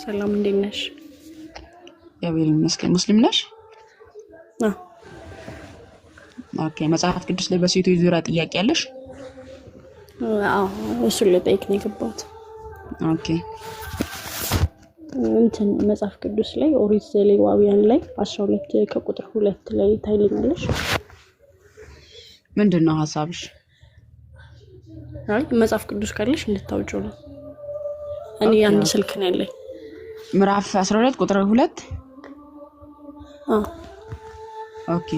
ሰላም እንዴት ነሽ? እግዚአብሔር ይመስገን። ሙስሊም ነሽ? አዎ ኦኬ። መጽሐፍ ቅዱስ ላይ በሴቶች ዙሪያ ጥያቄ አለሽ? አዎ እሱን ልጠይቅ ነው የገባሁት። ኦኬ እንትን መጽሐፍ ቅዱስ ላይ ኦሪት ዘሌዋውያን ላይ 12 ከቁጥር 2 ላይ ታይልኛለሽ? ምንድነው ሐሳብሽ? አይ መጽሐፍ ቅዱስ ካለሽ እንድታውጪው ነው። እኔ አንድ ስልክ ነው ያለኝ። ምዕራፍ 12 ቁጥር 2 ኦኬ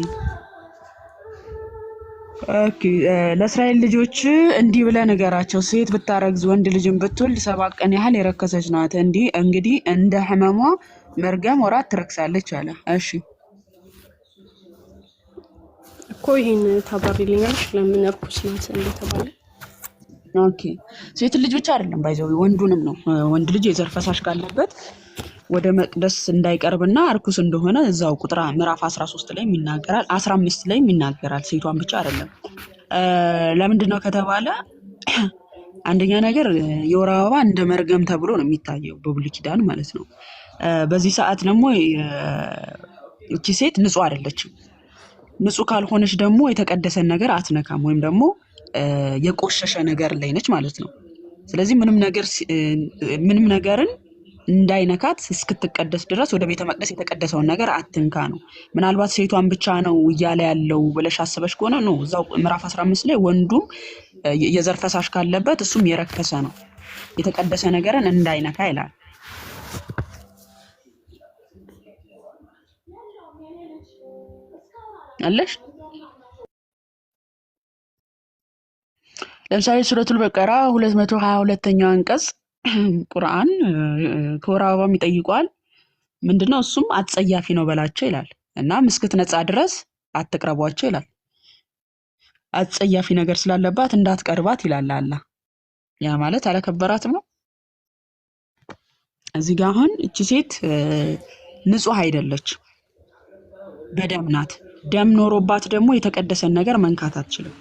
ለእስራኤል ልጆች እንዲህ ብለህ ንገራቸው፣ ሴት ብታረግዝ ወንድ ልጅን ብትወልድ 7 ቀን ያህል የረከሰች ናት። እንግዲህ እንደ ሕመሟ መርገም ወራት ትረክሳለች አለ። እሺ እኮ ይሄን ታባሪልኛለሽ ለምን እርኩስ ናት እንደተባለ? ኦኬ ሴት ልጅ ብቻ አይደለም ባይዘው ወንዱንም ነው። ወንድ ልጅ የዘር ፈሳሽ ካለበት ወደ መቅደስ እንዳይቀርብና እርኩስ እንደሆነ እዛው ቁጥር ምዕራፍ 13 ላይ ይናገራል፣ 15 ላይ ይናገራል። ሴቷን ብቻ አይደለም። ለምንድን ነው ከተባለ አንደኛ ነገር የወር አበባ እንደ መርገም ተብሎ ነው የሚታየው በብሉይ ኪዳን ማለት ነው። በዚህ ሰዓት ደግሞ እቺ ሴት ንጹህ አይደለችም። ንጹህ ካልሆነች ደግሞ የተቀደሰን ነገር አትነካም ወይም ደግሞ የቆሸሸ ነገር ላይ ነች ማለት ነው። ስለዚህ ምንም ነገርን እንዳይነካት እስክትቀደስ ድረስ ወደ ቤተ መቅደስ የተቀደሰውን ነገር አትንካ ነው። ምናልባት ሴቷን ብቻ ነው እያለ ያለው ብለሽ አስበሽ ከሆነ ነው እዛው ምዕራፍ 15 ላይ ወንዱም የዘር ፈሳሽ ካለበት እሱም የረከሰ ነው፣ የተቀደሰ ነገርን እንዳይነካ ይላል። አለሽ ለምሳሌ ሱረቱል በቀራ 222ኛው አንቀጽ ቁርአን ከወር አበባም ይጠይቋል። ምንድነው እሱም አጸያፊ ነው በላቸው ይላል እና እስክትነጻ ድረስ አትቅረቧቸው ይላል። አጸያፊ ነገር ስላለባት እንዳትቀርባት ይላል አላህ። ያ ማለት አለከበራትም ነው። እዚህ ጋር አሁን እቺ ሴት ንጹህ አይደለች፣ በደም ናት። ደም ኖሮባት ደግሞ የተቀደሰን ነገር መንካት አትችልም።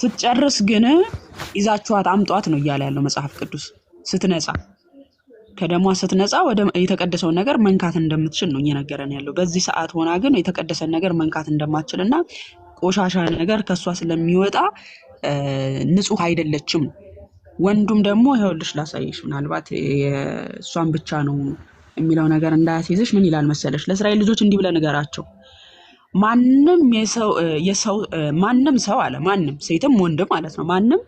ስትጨርስ ግን ይዛችኋት አምጧት ነው እያለ ያለው መጽሐፍ ቅዱስ። ስትነጻ ከደሟ ስትነጻ ወደ የተቀደሰውን ነገር መንካት እንደምትችል ነው እየነገረን ያለው። በዚህ ሰዓት ሆና ግን የተቀደሰን ነገር መንካት እንደማትችልና ቆሻሻ ነገር ከሷ ስለሚወጣ ንጹህ አይደለችም። ወንዱም ደግሞ ይኸውልሽ ላሳይሽ፣ ምናልባት እሷን ብቻ ነው የሚለው ነገር እንዳያስይዝሽ ምን ይላል መሰለሽ? ለእስራኤል ልጆች እንዲህ ብለህ ንገራቸው፣ ማንም ሰው አለ፣ ማንም ሴትም ወንድ ማለት ነው፣ ማንም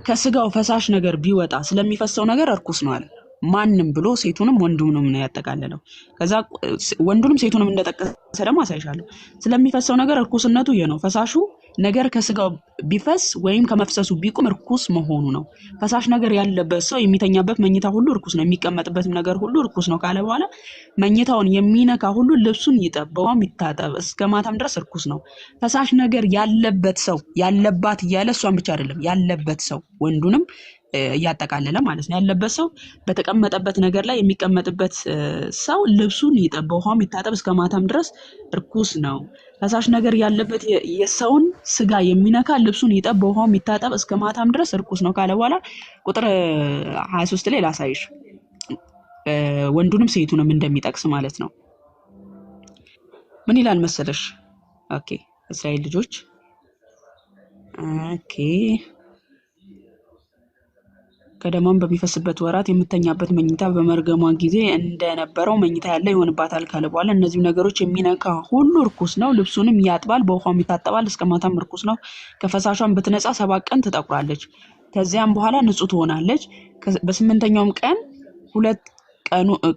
ከስጋው ፈሳሽ ነገር ቢወጣ ስለሚፈሰው ነገር እርኩስ ነው አለ። ማንም ብሎ ሴቱንም ወንዱንም ነው ያጠቃለለው። ከዛ ወንዱንም ሴቱንም እንደጠቀሰ ደግሞ አሳይሻለሁ። ስለሚፈሰው ነገር እርኩስነቱ ይሄ ነው። ፈሳሹ ነገር ከስጋው ቢፈስ ወይም ከመፍሰሱ ቢቆም እርኩስ መሆኑ ነው። ፈሳሽ ነገር ያለበት ሰው የሚተኛበት መኝታ ሁሉ እርኩስ ነው፣ የሚቀመጥበትም ነገር ሁሉ እርኩስ ነው ካለ በኋላ መኝታውን የሚነካ ሁሉ ልብሱን ይጠብ፣ በውሃም ይታጠብ፣ እስከ ማታም ድረስ እርኩስ ነው። ፈሳሽ ነገር ያለበት ሰው ያለባት እያለ እሷን ብቻ አይደለም ያለበት ሰው ወንዱንም እያጠቃለለ ማለት ነው። ያለበት ሰው በተቀመጠበት ነገር ላይ የሚቀመጥበት ሰው ልብሱን ይጠብ፣ በውሃም ይታጠብ፣ እስከ ማታም ድረስ እርኩስ ነው። ፈሳሽ ነገር ያለበት የሰውን ስጋ የሚነካ ልብሱን ይጠብ፣ በውሃም ይታጠብ፣ እስከ ማታም ድረስ እርኩስ ነው ካለ በኋላ ቁጥር 23 ላይ ላሳይሽ ወንዱንም ሴቱንም እንደሚጠቅስ ማለት ነው። ምን ይላል መሰለሽ? ኦኬ እስራኤል ልጆች ከደሟም በሚፈስበት ወራት የምተኛበት መኝታ በመርገሟ ጊዜ እንደነበረው መኝታ ያለ ይሆንባታል ካለ በኋላ እነዚህ ነገሮች የሚነካ ሁሉ እርኩስ ነው። ልብሱንም ያጥባል፣ በውሃም ይታጠባል፣ እስከ ማታም እርኩስ ነው። ከፈሳሿም ብትነጻ 7 ቀን ትጠቁራለች፣ ከዚያም በኋላ ንጹህ ትሆናለች። በ8ኛውም ቀን 2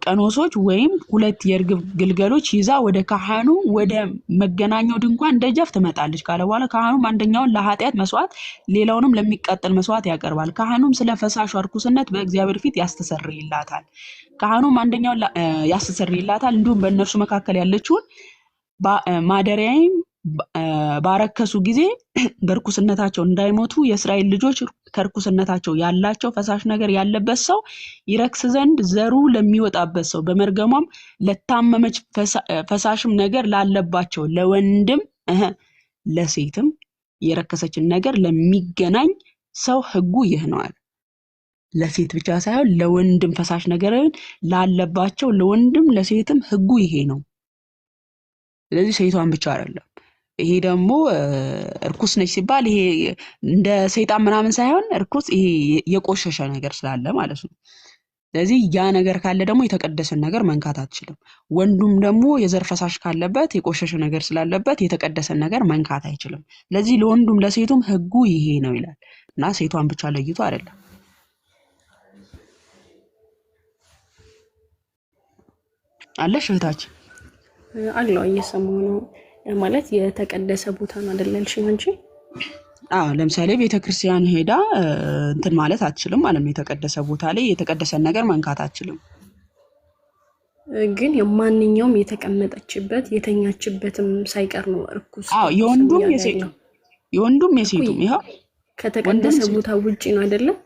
ቀኖሶች ወይም 2 የርግብ ግልገሎች ይዛ ወደ ካህኑ ወደ መገናኛው ድንኳን ደጃፍ ትመጣለች ካለ በኋላ ካህኑም አንደኛውን ለኃጢአት መስዋዕት ሌላውንም ለሚቃጠል መስዋዕት ያቀርባል። ካህኑም ስለ ፈሳሿ ርኩስነት በእግዚአብሔር ፊት ያስተሰርይላታል። ካህኑም አንደኛውን ያስተሰርይላታል፣ እንዲሁም በእነርሱ መካከል ያለችውን ማደሪያዬን ባረከሱ ጊዜ በርኩስነታቸው እንዳይሞቱ የእስራኤል ልጆች ከርኩስነታቸው ያላቸው ፈሳሽ ነገር ያለበት ሰው ይረክስ ዘንድ ዘሩ ለሚወጣበት ሰው በመርገሟም ለታመመች ፈሳሽም ነገር ላለባቸው ለወንድም ለሴትም የረከሰችን ነገር ለሚገናኝ ሰው ሕጉ ይህ ነው አለ። ለሴት ብቻ ሳይሆን ለወንድም ፈሳሽ ነገርን ላለባቸው ለወንድም ለሴትም ህጉ ይሄ ነው። ስለዚህ ሴቷን ብቻ አይደለም። ይሄ ደግሞ እርኩስ ነች ሲባል ይሄ እንደ ሰይጣን ምናምን ሳይሆን እርኩስ ይሄ የቆሸሸ ነገር ስላለ ማለት ነው። ስለዚህ ያ ነገር ካለ ደግሞ የተቀደሰን ነገር መንካት አትችልም። ወንዱም ደግሞ የዘር ፈሳሽ ካለበት የቆሸሸ ነገር ስላለበት የተቀደሰን ነገር መንካት አይችልም። ስለዚህ ለወንዱም ለሴቱም ህጉ ይሄ ነው ይላል እና ሴቷን ብቻ ለይቶ አይደለም። አለሽ እህታችን? አለው እየሰማሁ ነው። ማለት የተቀደሰ ቦታ ነው አይደል ያልሽኝ እንጂ ለምሳሌ ቤተክርስቲያን ሄዳ እንትን ማለት አትችልም ማለት ነው። የተቀደሰ ቦታ ላይ የተቀደሰን ነገር መንካት አትችልም። ግን የማንኛውም የተቀመጠችበት የተኛችበትም ሳይቀር ነው እርኩስ። የወንዱም የሴቱም ይኸው ከተቀደሰ ቦታ ውጪ ነው አይደለም።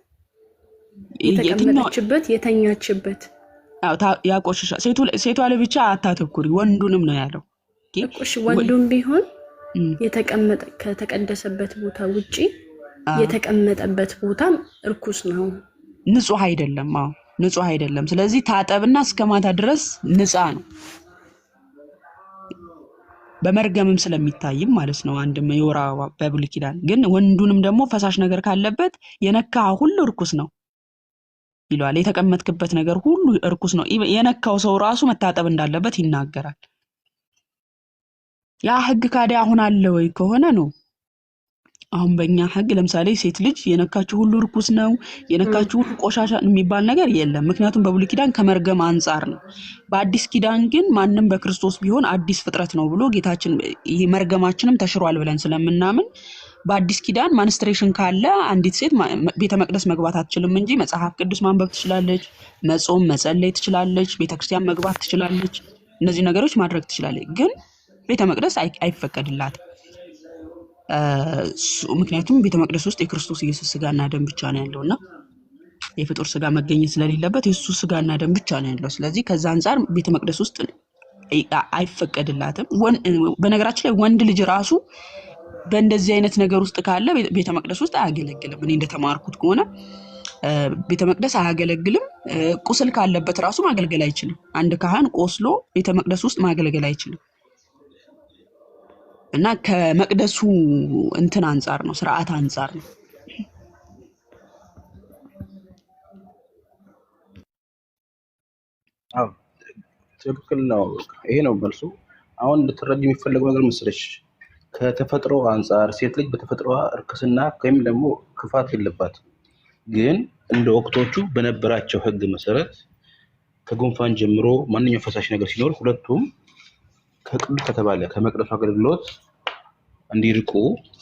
የተቀመጠችበት የተኛችበት ያቆሽሻል። ሴቷ ላይ ብቻ አታተኩሪ፣ ወንዱንም ነው ያለው። እሺ ወንዱም ቢሆን ከተቀደሰበት ቦታ ውጪ የተቀመጠበት ቦታ እርኩስ ነው፣ ንጹህ አይደለም። ንጹህ አይደለም። ስለዚህ ታጠብና እስከ ማታ ድረስ ንጻ ነው። በመርገምም ስለሚታይም ማለት ነው። አንድም የወር አበባ በብሉይ ኪዳን ግን ወንዱንም ደግሞ ፈሳሽ ነገር ካለበት የነካ ሁሉ እርኩስ ነው ይለዋል። የተቀመጥክበት ነገር ሁሉ እርኩስ ነው። የነካው ሰው ራሱ መታጠብ እንዳለበት ይናገራል። ያ ህግ ካዲያ አሁን አለ ወይ ከሆነ ነው። አሁን በእኛ ህግ ለምሳሌ ሴት ልጅ የነካችው ሁሉ እርኩስ ነው፣ የነካችው ሁሉ ቆሻሻ የሚባል ነገር የለም። ምክንያቱም በብሉይ ኪዳን ከመርገም አንጻር ነው። በአዲስ ኪዳን ግን ማንም በክርስቶስ ቢሆን አዲስ ፍጥረት ነው ብሎ ጌታችን ይሄ መርገማችንም ተሽሯል ብለን ስለምናምን በአዲስ ኪዳን ማንስትሬሽን ካለ አንዲት ሴት ቤተ መቅደስ መግባት አትችልም እንጂ መጽሐፍ ቅዱስ ማንበብ ትችላለች፣ መጾም መጸለይ ትችላለች፣ ቤተክርስቲያን መግባት ትችላለች፣ እነዚህ ነገሮች ማድረግ ትችላለች። ግን ቤተ መቅደስ አይፈቀድላትም። ምክንያቱም ቤተ መቅደስ ውስጥ የክርስቶስ ኢየሱስ ስጋና ደም ብቻ ነው ያለውና የፍጡር ስጋ መገኘት ስለሌለበት የሱ ስጋና ደም ብቻ ነው ያለው። ስለዚህ ከዛ አንፃር ቤተ መቅደስ ውስጥ አይፈቀድላትም። በነገራችን ላይ ወንድ ልጅ ራሱ በእንደዚህ አይነት ነገር ውስጥ ካለ ቤተ መቅደስ ውስጥ አያገለግልም። እኔ እንደተማርኩት ከሆነ ቤተ መቅደስ አያገለግልም። ቁስል ካለበት ራሱ ማገልገል አይችልም። አንድ ካህን ቆስሎ ቤተ መቅደስ ውስጥ ማገልገል አይችልም። እና ከመቅደሱ እንትን አንፃር ነው፣ ስርዓት አንፃር ነው። ትክክል ነው። ይሄ ነው መልሱ። አሁን እንድትረጅ የሚፈለገው ነገር መሰለሽ፣ ከተፈጥሮ አንጻር ሴት ልጅ በተፈጥሮዋ እርክስና ወይም ደግሞ ክፋት የለባትም። ግን እንደ ወቅቶቹ በነበራቸው ህግ መሰረት ከጉንፋን ጀምሮ ማንኛውም ፈሳሽ ነገር ሲኖር ሁለቱም ከቅዱስ ከተባለ ከመቅደሱ አገልግሎት እንዲርቁ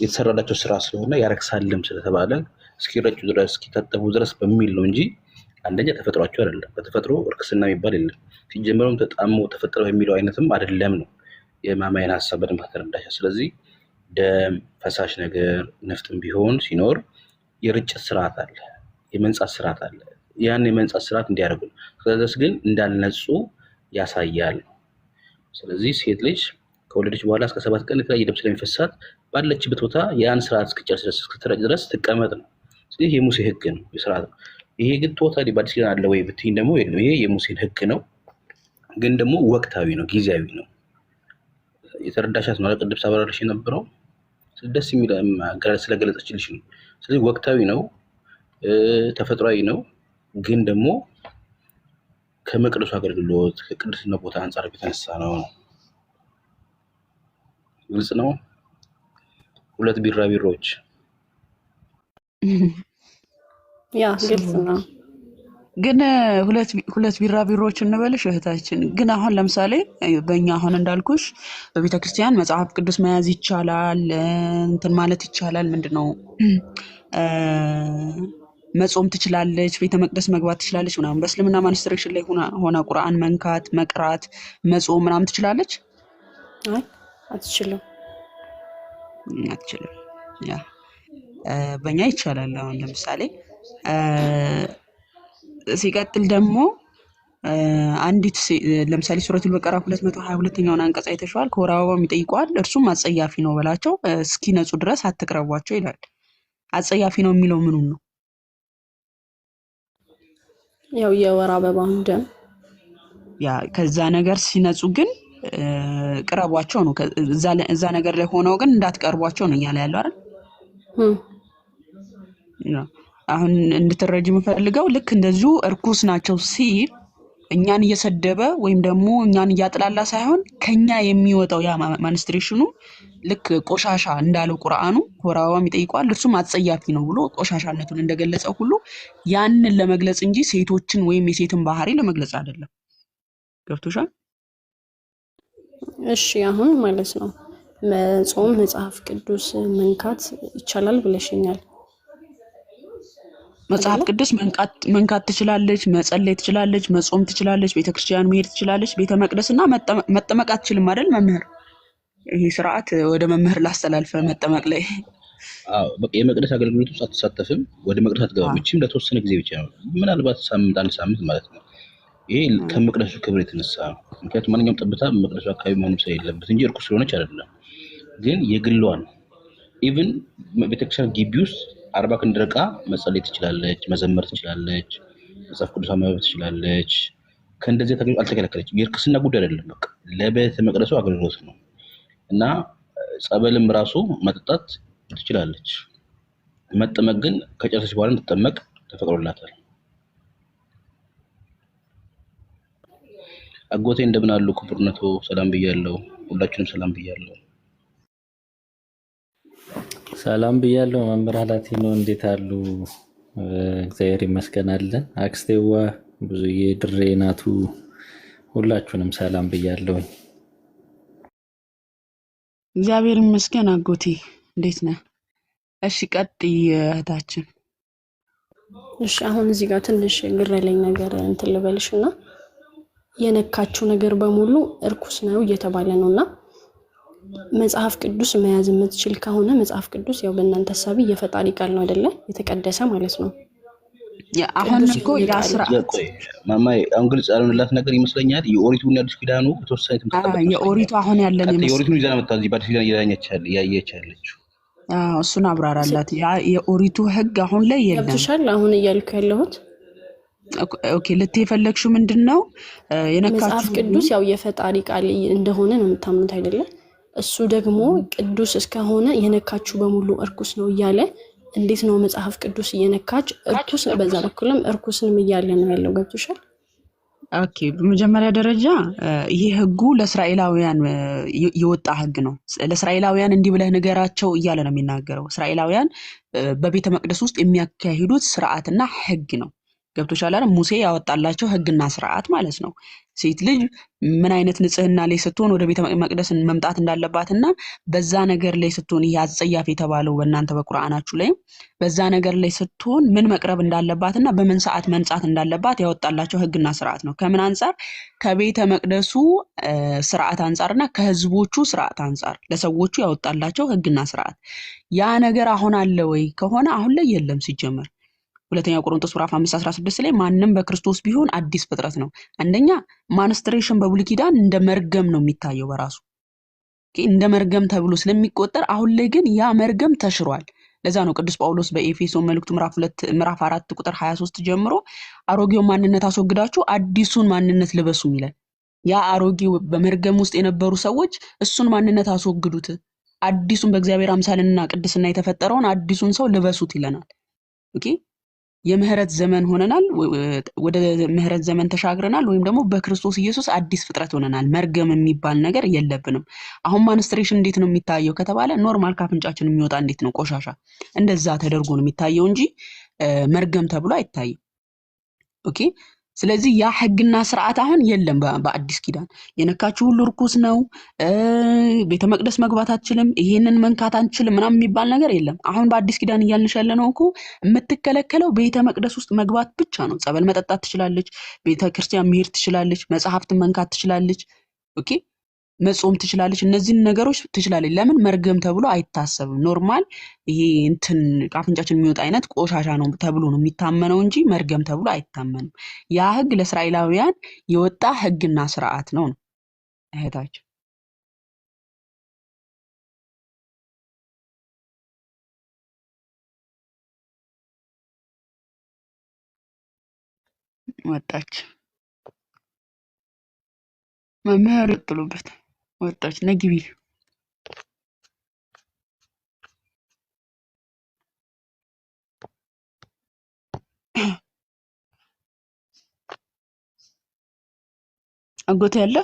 የተሰራላቸው ስራ ስለሆነ ያረክሳልም ስለተባለ እስኪረጩ ድረስ እስኪታጠቡ ድረስ በሚል ነው እንጂ አንደኛ ተፈጥሯቸው አይደለም። በተፈጥሮ እርክስና የሚባል የለም። ሲጀመሩም ተጣሞ ተፈጥረው የሚለው አይነትም አይደለም ነው የማማዬን ሀሳብ በደንብ ተረዳሽ። ስለዚህ ደም ፈሳሽ ነገር ነፍጥም ቢሆን ሲኖር የርጭት ስርዓት አለ፣ የመንጻት ስርዓት አለ። ያን የመንጻት ስርዓት እንዲያደርጉ ስለዚህ ግን እንዳልነጹ ያሳያል። ስለዚህ ሴት ልጅ ከወለደች በኋላ እስከ 7 ቀን የተለያየ ደም ስለሚፈሳት ባለችበት ቦታ ያን ስርዓት እስክጨርስ ድረስ እስክትረጭ ድረስ ትቀመጥ ነው። ስለዚህ የሙሴ ህግ ነው፣ የስርዓት ነው። ይሄ ግን ቶታሊ በአዲስ ኪዳን አለ ወይ ብትይኝ ደግሞ የለም። ይሄ የሙሴን ህግ ነው፣ ግን ደግሞ ወቅታዊ ነው፣ ጊዜያዊ ነው። የተረዳሻት ነው ቅድም ሳበራርሽ የነበረው ደስ የሚል አገላለጽ ስለገለጸችልሽ ነው። ስለዚህ ወቅታዊ ነው፣ ተፈጥሯዊ ነው፣ ግን ደግሞ ከመቅደሱ አገልግሎት ከቅድስና ቦታ አንጻር የተነሳ ነው። ግልጽ ነው። ሁለት ቢራቢሮች ያ ግልጽ ነው። ግን ሁለት ቢራቢሮች እንበልሽ እህታችን። ግን አሁን ለምሳሌ በእኛ አሁን እንዳልኩሽ በቤተክርስቲያን መጽሐፍ ቅዱስ መያዝ ይቻላል፣ እንትን ማለት ይቻላል። ምንድነው መጾም ትችላለች፣ ቤተ መቅደስ መግባት ትችላለች ምናምን። በእስልምና ማንስትሬሽን ላይ ሆና ቁርአን መንካት፣ መቅራት፣ መጾም ምናምን ትችላለች? አይ አትችልም። ያ በእኛ ይቻላል። አሁን ለምሳሌ ሲቀጥል ደግሞ አንዲት ለምሳሌ ሱረቱል በቀራ 222ኛውን አንቀጽ አይተሽዋል። ከወር አበባም ይጠይቀዋል፣ እርሱም አጸያፊ ነው በላቸው እስኪነጹ ድረስ አትቅረቧቸው ይላል። አጸያፊ ነው የሚለው ምኑን ነው? ያው የወር አበባውን ደም ያ ከዛ ነገር ሲነጹ ግን ቅረቧቸው ነው። እዛ ነገር ላይ ሆነው ግን እንዳትቀርቧቸው ነው እያለ ያለው አይደል? እም፣ ነው። አሁን እንድትረጅ የምፈልገው ልክ እንደዚሁ እርኩስ ናቸው ሲል እኛን እየሰደበ ወይም ደግሞ እኛን እያጥላላ ሳይሆን ከኛ የሚወጣው ያ ማንስትሬሽኑ ልክ ቆሻሻ እንዳለው ቁርአኑ ወራዋም ይጠይቀዋል እርሱም አጸያፊ ነው ብሎ ቆሻሻነቱን እንደገለጸው ሁሉ ያንን ለመግለጽ እንጂ ሴቶችን ወይም የሴትን ባህሪ ለመግለጽ አይደለም። ገብቶሻል? እሺ አሁን ማለት ነው መጾም መጽሐፍ ቅዱስ መንካት ይቻላል ብለሽኛል መጽሐፍ አይደለ? ቅዱስ መንካት ትችላለች፣ መጸለይ ትችላለች፣ መጾም ትችላለች፣ ቤተክርስቲያን መሄድ ትችላለች። ቤተ መቅደስና መጠመቅ አትችልም አይደል መምህር? ይሄ ስርዓት ወደ መምህር ላስተላልፈ መጠመቅ ላይ በቃ የመቅደስ አገልግሎት ውስጥ አትሳተፍም፣ ወደ መቅደስ አትገባም። እቺም ለተወሰነ ጊዜ ብቻ ነው፣ ምናልባት አንድ ሳምንት ማለት ነው። ይሄ ከመቅደሱ ክብር የተነሳ ነው። ምክንያቱም ማንኛውም ጠብታ መቅደሱ አካባቢ መሆኑ ስለሌለበት እንጂ እርኩስ ስለሆነች አይደለም። ግን የግሏን ኢቭን ቤተክርስቲያን ግቢ ውስጥ 40 ክንድ ርቃ መጸለይ ትችላለች፣ መዘመር ትችላለች፣ መጽሐፍ ቅዱስ ማንበብ ትችላለች። ከእንደዚህ ተገኝ አልተከለከለችም። የእርክስና ጉዳይ አይደለም። በቃ ለቤተ መቅደሱ አገልግሎት ነው እና ጸበልም ራሱ መጠጣት ትችላለች። መጠመቅ ግን ከጨረሰች በኋላ እንድትጠመቅ ተፈቅዶላታል። አጎቴ እንደምን አሉ? ክቡርነቶ ሰላም ብያለሁ። ሁላችንም ሰላም ብያለሁ። ሰላም ብያለሁ። መምህር ሀላቲኖ እንዴት አሉ? እግዚአብሔር ይመስገን አለን። አክስቴዋ ብዙዬ፣ ድሬ ናቱ፣ ሁላችሁንም ሰላም ብያለሁኝ። እግዚአብሔር ይመስገን አጎቴ፣ እንዴት ነህ? እሺ ቀጥይ እህታችን። እሺ አሁን እዚህ ጋር ትንሽ ግር ያለኝ ነገር እንትን ልበልሽና የነካችው ነገር በሙሉ እርኩስ ነው እየተባለ ነውና መጽሐፍ ቅዱስ መያዝ የምትችል ከሆነ መጽሐፍ ቅዱስ ያው በእናንተ ሐሳቢ የፈጣሪ ቃል ነው አይደለ? የተቀደሰ ማለት ነው። አሁን እኮ ማማዬ አሁን ግልጽ ያልሆነላት ነገር ይመስለኛል። የኦሪቱና የአዲስ ኪዳኑ የተወሰነ የኦሪቱ አሁን ያለን የኦሪቱን ይዛ መጣ እዚህ በአዲስ ኪዳን እያየች ያለችው እሱን አብራራላት። የኦሪቱ ሕግ አሁን ላይ የለም። ገብቶሻል? አሁን እያልኩ ያለሁት ኦኬ ልትይ የፈለግሽው ምንድን ነው? መጽሐፍ ቅዱስ ያው የፈጣሪ ቃል እንደሆነ ነው የምታምኑት አይደለ? እሱ ደግሞ ቅዱስ እስከሆነ የነካችሁ በሙሉ እርኩስ ነው እያለ እንዴት ነው መጽሐፍ ቅዱስ እየነካች እርኩስ በዛ በኩልም እርኩስንም እያለ ነው ያለው? ገብቶሻል? ኦኬ በመጀመሪያ ደረጃ ይሄ ሕጉ ለእስራኤላውያን የወጣ ሕግ ነው። ለእስራኤላውያን እንዲህ ብለህ ንገራቸው እያለ ነው የሚናገረው። እስራኤላውያን በቤተ መቅደስ ውስጥ የሚያካሂዱት ስርዓትና ሕግ ነው። ገብቶሻል አይደል? ሙሴ ያወጣላቸው ሕግና ስርዓት ማለት ነው። ሴት ልጅ ምን አይነት ንጽህና ላይ ስትሆን ወደ ቤተ መቅደስ መምጣት እንዳለባትና በዛ ነገር ላይ ስትሆን ይሄ አጸያፍ የተባለው በእናንተ በቁርአናችሁ ላይ በዛ ነገር ላይ ስትሆን ምን መቅረብ እንዳለባትና በምን ሰዓት መንጻት እንዳለባት ያወጣላቸው ሕግና ስርዓት ነው። ከምን አንጻር? ከቤተ መቅደሱ ስርዓት አንጻርና ከህዝቦቹ ስርዓት አንጻር ለሰዎቹ ያወጣላቸው ሕግና ስርዓት። ያ ነገር አሁን አለ ወይ ከሆነ አሁን ላይ የለም ሲጀመር። ሁለተኛ ቆሮንቶስ ምዕራፍ 5:16 ላይ ማንም በክርስቶስ ቢሆን አዲስ ፍጥረት ነው። አንደኛ ማንስትሬሽን በብሉይ ኪዳን እንደ መርገም ነው የሚታየው በራሱ እንደ መርገም ተብሎ ስለሚቆጠር፣ አሁን ላይ ግን ያ መርገም ተሽሯል። ለዛ ነው ቅዱስ ጳውሎስ በኤፌሶን መልእክቱ ምዕራፍ 4 ቁጥር 23 ጀምሮ አሮጌው ማንነት አስወግዳችሁ አዲሱን ማንነት ልበሱ ይላል። ያ አሮጌው በመርገም ውስጥ የነበሩ ሰዎች እሱን ማንነት አስወግዱት፣ አዲሱን በእግዚአብሔር አምሳልና ቅድስና የተፈጠረውን አዲሱን ሰው ልበሱት ይለናል። ኦኬ የምህረት ዘመን ሆነናል፣ ወደ ምህረት ዘመን ተሻግረናል፣ ወይም ደግሞ በክርስቶስ ኢየሱስ አዲስ ፍጥረት ሆነናል። መርገም የሚባል ነገር የለብንም። አሁን ማንስትሬሽን እንዴት ነው የሚታየው ከተባለ ኖርማል ካፍንጫችን የሚወጣ እንዴት ነው ቆሻሻ እንደዛ ተደርጎ ነው የሚታየው እንጂ መርገም ተብሎ አይታይም። ኦኬ ስለዚህ ያ ሕግና ስርዓት አሁን የለም። በአዲስ ኪዳን የነካችሁ ሁሉ ርኩስ ነው፣ ቤተ መቅደስ መግባት አትችልም፣ ይሄንን መንካት አንችልም ምናምን የሚባል ነገር የለም። አሁን በአዲስ ኪዳን እያልንሽ ያለነው እኮ የምትከለከለው ቤተ መቅደስ ውስጥ መግባት ብቻ ነው። ጸበል መጠጣት ትችላለች፣ ቤተ ክርስቲያን መሄድ ትችላለች፣ መጽሐፍትን መንካት ትችላለች፣ ኦኬ መጾም ትችላለች። እነዚህን ነገሮች ትችላለች። ለምን? መርገም ተብሎ አይታሰብም። ኖርማል ይሄ እንትን ከአፍንጫችን የሚወጣ አይነት ቆሻሻ ነው ተብሎ ነው የሚታመነው እንጂ መርገም ተብሎ አይታመንም። ያ ሕግ ለእስራኤላውያን የወጣ ሕግና ስርዓት ነው እህታችን። ወጣች። መምህር ጥሎበት ወጣች። ነግቢ አጎቴ ያለ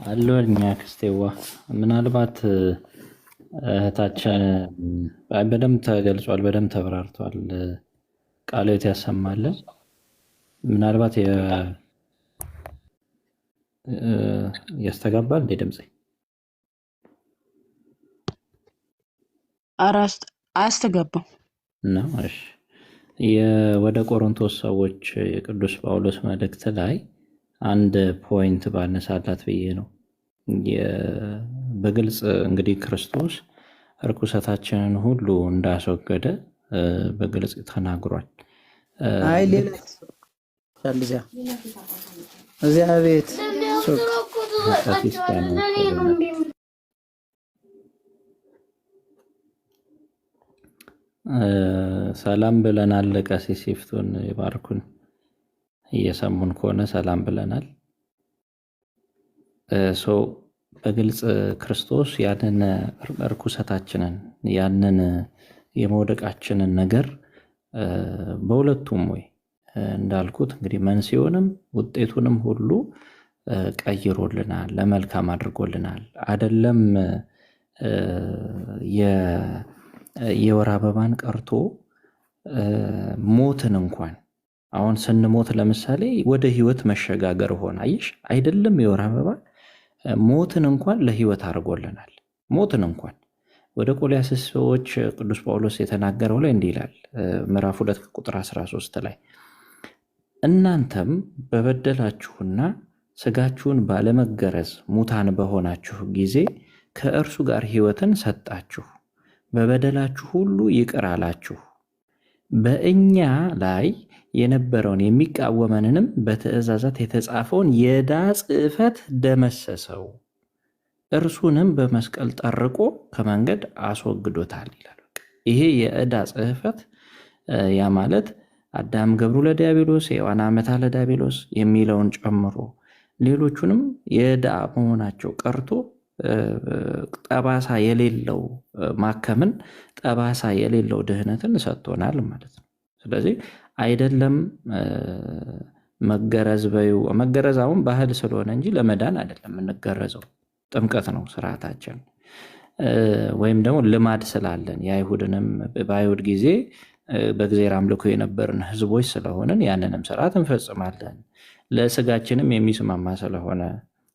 አለኝ አክስቴዋ። ምናልባት እህታችን በደንብ ተገልጿል፣ በደንብ ተብራርቷል። ቃልዎት ያሰማልን። ምናልባት ያስተጋባል እንደ ድምጼ አያስተጋባም ነው። እሺ፣ ወደ ቆሮንቶስ ሰዎች የቅዱስ ጳውሎስ መልእክት ላይ አንድ ፖይንት ባነሳላት ብዬ ነው። በግልጽ እንግዲህ ክርስቶስ እርኩሰታችንን ሁሉ እንዳስወገደ በግልጽ ተናግሯል። አይ ሌላ እዚያ ቤት ሰላም ብለናል። ቀሲስ ይፍቱን ይባርኩን። እየሰሙን ከሆነ ሰላም ብለናል። በግልጽ ክርስቶስ ያንን እርኩሰታችንን ያንን የመውደቃችንን ነገር በሁለቱም ወይ እንዳልኩት እንግዲህ መንስኤውንም ውጤቱንም ሁሉ ቀይሮልናል፣ ለመልካም አድርጎልናል። አይደለም የወር አበባን ቀርቶ ሞትን እንኳን አሁን ስንሞት ለምሳሌ ወደ ህይወት መሸጋገር ሆነ። አየሽ አይደለም የወር አበባ ሞትን እንኳን ለህይወት አድርጎልናል። ሞትን እንኳን ወደ ቆላስይስ ሰዎች ቅዱስ ጳውሎስ የተናገረው ላይ እንዲህ ይላል፣ ምዕራፍ 2 ቁጥር 13 ላይ እናንተም በበደላችሁና ስጋችሁን ባለመገረዝ ሙታን በሆናችሁ ጊዜ ከእርሱ ጋር ህይወትን ሰጣችሁ፣ በበደላችሁ ሁሉ ይቅር አላችሁ፣ በእኛ ላይ የነበረውን የሚቃወመንንም በትእዛዛት የተጻፈውን የዕዳ ጽሕፈት ደመሰሰው፣ እርሱንም በመስቀል ጠርቆ ከመንገድ አስወግዶታል ይላል። ይሄ የዕዳ ጽሕፈት ያ ማለት አዳም ገብሩ ለዲያብሎስ ሔዋን አመታ ለዲያብሎስ የሚለውን ጨምሮ ሌሎቹንም የዕዳ መሆናቸው ቀርቶ ጠባሳ የሌለው ማከምን ጠባሳ የሌለው ድህነትን ሰጥቶናል ማለት ነው። ስለዚህ አይደለም መገረዝ መገረዝ አሁን ባህል ስለሆነ እንጂ ለመዳን አይደለም የምንገረዘው። ጥምቀት ነው ስርዓታችን፣ ወይም ደግሞ ልማድ ስላለን የአይሁድንም በአይሁድ ጊዜ በእግዚአብሔር አምልኮ የነበርን ህዝቦች ስለሆንን ያንንም ስርዓት እንፈጽማለን። ለስጋችንም የሚስማማ ስለሆነ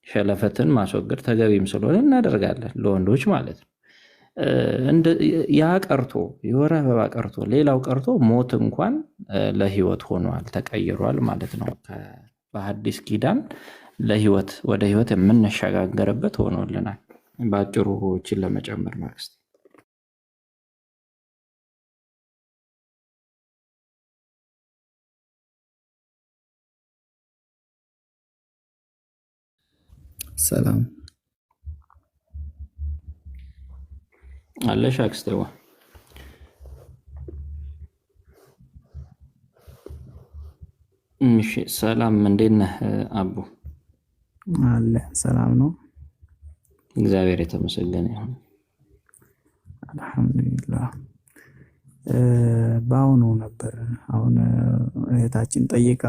ሸለፈትን ማስወገድ ተገቢም ስለሆነ እናደርጋለን፣ ለወንዶች ማለት ነው። ያ ቀርቶ የወር አበባ ቀርቶ ሌላው ቀርቶ ሞት እንኳን ለህይወት ሆኗል፣ ተቀይሯል ማለት ነው። በሐዲስ ኪዳን ለህይወት ወደ ህይወት የምንሸጋገርበት ሆኖልናል። በአጭሩ ችን ለመጨመር ማክስት ሰላም አለሽ አክስቴዋ። እሺ ሰላም፣ እንዴት ነህ አቡ? አለ ሰላም ነው፣ እግዚአብሔር የተመሰገነ ይሁን። አልሐምዱሊላህ። በአሁኑ ነበር አሁን እህታችን ጠይቃ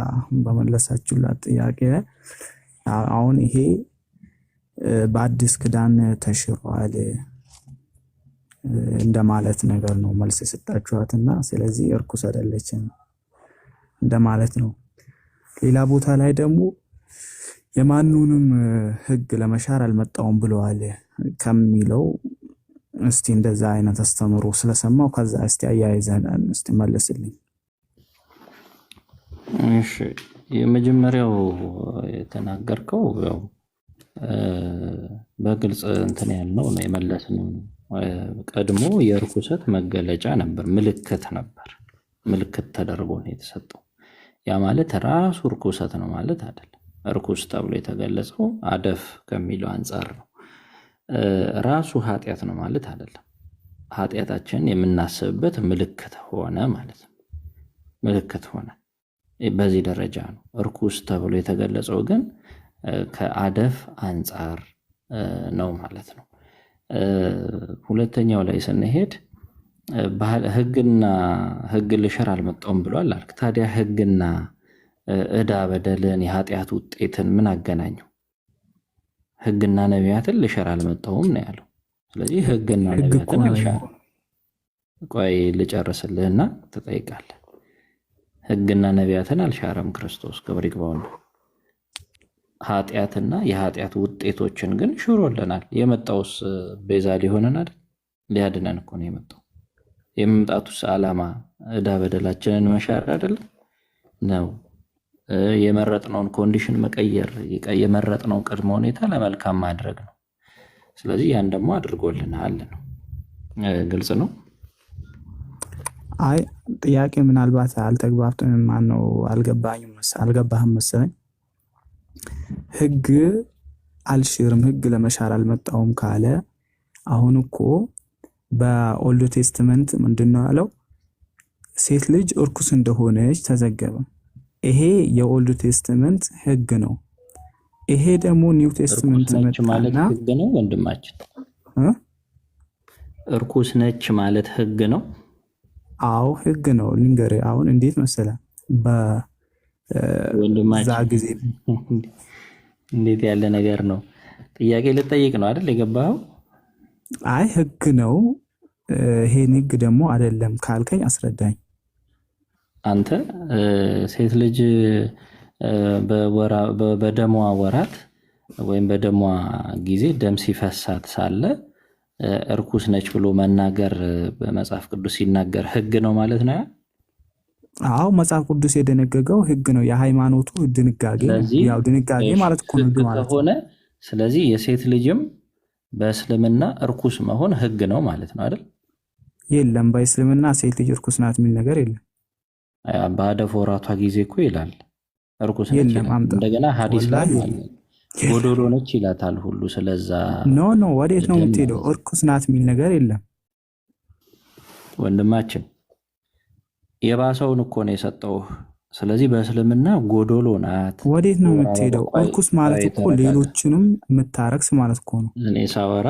በመለሳችሁላት ጥያቄ አሁን ይሄ በአዲስ ኪዳን ተሽሯል እንደማለት ነገር ነው መልስ የሰጣችኋትና፣ ስለዚህ እርኩስ አይደለችም እንደማለት ነው። ሌላ ቦታ ላይ ደግሞ የማንኑንም ህግ ለመሻር አልመጣውም ብለዋል ከሚለው እስቲ እንደዛ አይነት አስተምሮ ስለሰማው ከዛ እስቲ አያይዘን እስቲ መልስልኝ። እሺ የመጀመሪያው የተናገርከው ያው በግልጽ እንትን ያልነው ነው የመለስነው። ቀድሞ የርኩሰት መገለጫ ነበር፣ ምልክት ነበር፣ ምልክት ተደርጎ ነው የተሰጠው። ያ ማለት ራሱ ርኩሰት ነው ማለት አይደለም። ርኩስ ተብሎ የተገለጸው አደፍ ከሚለው አንጻር ነው። ራሱ ኃጢአት ነው ማለት አይደለም። ኃጢአታችንን የምናስብበት ምልክት ሆነ ማለት ነው። ምልክት ሆነ። በዚህ ደረጃ ነው። እርኩስ ተብሎ የተገለጸው ግን ከአደፍ አንጻር ነው ማለት ነው። ሁለተኛው ላይ ስንሄድ ህግና ህግ ልሽር አልመጣውም ብሏል አልክ። ታዲያ ህግና ዕዳ በደልን የኃጢአት ውጤትን ምን አገናኘው? ህግና ነቢያትን ልሽር አልመጣውም ነው ያለው። ስለዚህ ህግና ነቢያትን አልሻረም። ቆይ ልጨርስልህና ትጠይቃለህ። ህግና ነቢያትን አልሻረም ክርስቶስ፣ ክብር ይግባው። ኃጢአትና የኃጢአት ውጤቶችን ግን ሽሮልናል። የመጣውስ ቤዛ ሊሆነን አይደል? ሊያድነን እኮ ነው የመጣው። የመምጣቱስ ዓላማ ዕዳ በደላችንን መሻር አይደለም ነው። የመረጥነውን ኮንዲሽን መቀየር፣ የመረጥነውን ቅድመ ሁኔታ ለመልካም ማድረግ ነው። ስለዚህ ያን ደግሞ አድርጎልናል ነው። ግልጽ ነው። አይ ጥያቄ ምናልባት አልተግባብተን ማነው አልገባህም መሰለኝ። ህግ አልሽርም ህግ ለመሻር አልመጣውም ካለ አሁን እኮ በኦልድ ቴስትመንት ምንድነው ያለው? ሴት ልጅ እርኩስ እንደሆነች ተዘገበ። ይሄ የኦልድ ቴስትመንት ህግ ነው። ይሄ ደግሞ ኒው ቴስትመንት ማለት ህግ ነው ወንድማችን። እርኩስ ነች ማለት ህግ ነው። አዎ ህግ ነው። ልንገርህ አሁን እንዴት መሰለ በዛ ጊዜ እንዴት ያለ ነገር ነው? ጥያቄ ልጠይቅ ነው አይደል የገባኸው? አይ ህግ ነው ይሄን ህግ ደግሞ አይደለም ካልከኝ አስረዳኝ። አንተ ሴት ልጅ በደሟ ወራት ወይም በደሟ ጊዜ ደም ሲፈሳት ሳለ እርኩስ ነች ብሎ መናገር በመጽሐፍ ቅዱስ ሲናገር ህግ ነው ማለት ነው። አዎ መጽሐፍ ቅዱስ የደነገገው ህግ ነው፣ የሃይማኖቱ ድንጋጌ። ያው ድንጋጌ ማለት እኮ ነው ከሆነ ስለዚህ የሴት ልጅም በእስልምና እርኩስ መሆን ህግ ነው ማለት ነው አይደል? የለም በእስልምና ሴት ልጅ እርኩስ ናት የሚል ነገር የለም። በአደፍ ወራቷ ጊዜ እኮ ይላል እርኩስ ነች። እንደገና ሐዲስ ላይ ጎዶሎ ነች ይላታል ሁሉ። ስለዛ ኖ ወዴት ነው የምትሄደው? እርኩስ ናት የሚል ነገር የለም ወንድማችን። የባሰውን እኮ ነው የሰጠው። ስለዚህ በእስልምና ጎዶሎ ናት። ወዴት ነው የምትሄደው? እርኩስ ማለት እኮ ሌሎችንም የምታረክስ ማለት እኮ ነው። እኔ ሳወራ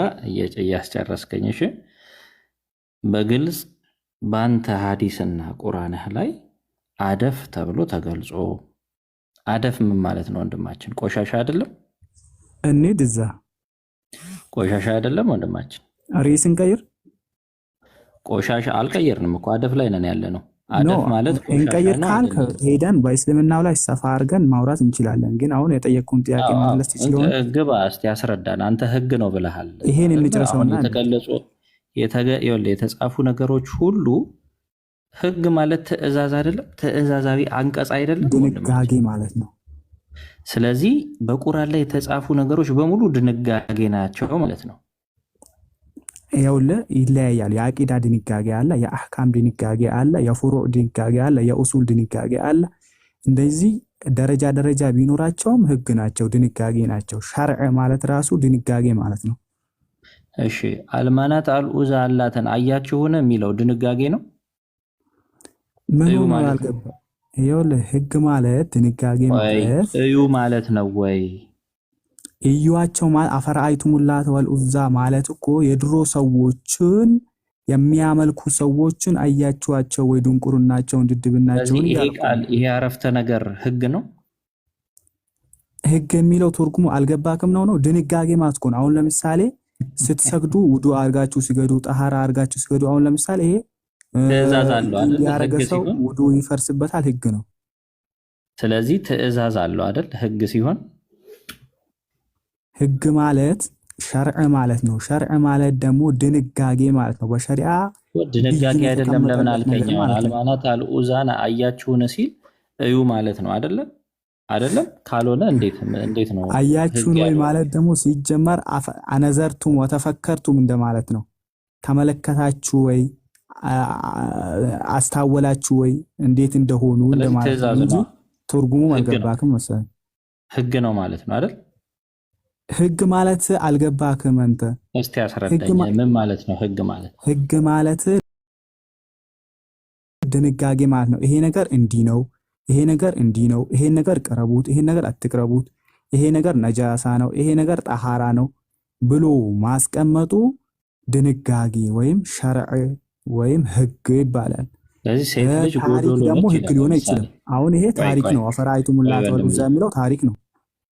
እያስጨረስከኝ። እሺ በግልጽ በአንተ ሐዲስና ቁርአንህ ላይ አደፍ ተብሎ ተገልጾ፣ አደፍ ምን ማለት ነው ወንድማችን? ቆሻሻ አይደለም? እንሂድ እዛ። ቆሻሻ አይደለም ወንድማችን? ርዕስን ቀይር። ቆሻሻ አልቀየርንም እኮ አደፍ ላይ ነን ያለ ነው። አደፍ ማለት እንቀይር ካልክ ሄደን በእስልምናው ላይ ሰፋ አድርገን ማውራት እንችላለን። ግን አሁን የጠየቅኩን ጥያቄ መመለስ ትችላለህ? ግባ እስቲ ያስረዳን። አንተ ህግ ነው ብለሃል። ይሄን እንጨርሰውና የተገለጹ የተጻፉ ነገሮች ሁሉ ህግ ማለት ትእዛዝ አይደለም? ትእዛዛዊ አንቀጽ አይደለም? ድንጋጌ ማለት ነው። ስለዚህ በቁርአን ላይ የተጻፉ ነገሮች በሙሉ ድንጋጌ ናቸው ማለት ነው። ይኸውልህ ይለያያል። የአቂዳ ድንጋጌ አለ፣ የአህካም ድንጋጌ አለ፣ የፉሩዕ ድንጋጌ አለ፣ የኡሱል ድንጋጌ አለ። እንደዚህ ደረጃ ደረጃ ቢኖራቸውም ህግ ናቸው፣ ድንጋጌ ናቸው። ሸርዕ ማለት ራሱ ድንጋጌ ማለት ነው። እሺ አልማናት አልኡዛ አላተን አያችሁን የሚለው ድንጋጌ ነው። ምን ማለት አልገባ። ይኸውልህ ህግ ማለት ድንጋጌ ማለት እዩ ማለት ነው ወይ? እዩዋቸው ማለት አፈራአይቱም ላተ ወልኡዛ ማለት እኮ የድሮ ሰዎችን የሚያመልኩ ሰዎችን አያችኋቸው ወይ? ድንቁርናቸውን ድድብናቸውን። ይሄ አረፍተ ነገር ህግ ነው። ህግ የሚለው ትርጉሙ አልገባክም ነው። ድንጋጌ ማለት እኮ ነው። አሁን ለምሳሌ ስትሰግዱ ውዱ አርጋችሁ ሲገዱ፣ ጠሃራ አርጋችሁ ሲገዱ። አሁን ለምሳሌ ይሄ ትእዛዝ አለው አይደል? ያረገ ሰው ውዱ ይፈርስበታል፣ ህግ ነው። ስለዚህ ትእዛዝ አለው አይደል? ህግ ሲሆን ህግ ማለት ሸርዕ ማለት ነው። ሸርዕ ማለት ደግሞ ድንጋጌ ማለት ነው። በሸሪዓ ድንጋጌ አይደለም። ለምን አልከኝ? አልማናት አልኡዛና አያችሁን ሲል እዩ ማለት ነው አይደለም? አይደለም ካልሆነ እንዴት ነው? አያችሁን ወይ ማለት ደግሞ ሲጀመር አነዘርቱም ወተፈከርቱም እንደማለት ነው። ተመለከታችሁ ወይ አስታወላችሁ ወይ እንዴት እንደሆኑ እንደማለት ነው። ትርጉሙ አልገባክም መሰለኝ። ህግ ነው ማለት ነው አይደል? ህግ ማለት አልገባክም አንተ። እስቲ አስረዳኝ ምን ማለት ነው ህግ ማለት? ህግ ማለት ድንጋጌ ማለት ነው። ይሄ ነገር እንዲህ ነው፣ ይሄ ነገር እንዲህ ነው፣ ይሄ ነገር ቅረቡት፣ ይሄ ነገር አትቅረቡት፣ ይሄ ነገር ነጃሳ ነው፣ ይሄ ነገር ጠሃራ ነው ብሎ ማስቀመጡ ድንጋጌ ወይም ሸርዕ ወይም ህግ ይባላል። ስለዚህ ሴት ልጅ ታሪክ ጎዶሎ ደግሞ ነች ህግ ይላል። ሊሆን ለምሳሌ አይችልም። አሁን ይሄ ቆይ ታሪክ ቆይ ነው። አፈራይቱ ቆይ ሙላት ወንድምዬ ወልዛ የሚለው ታሪክ ነው።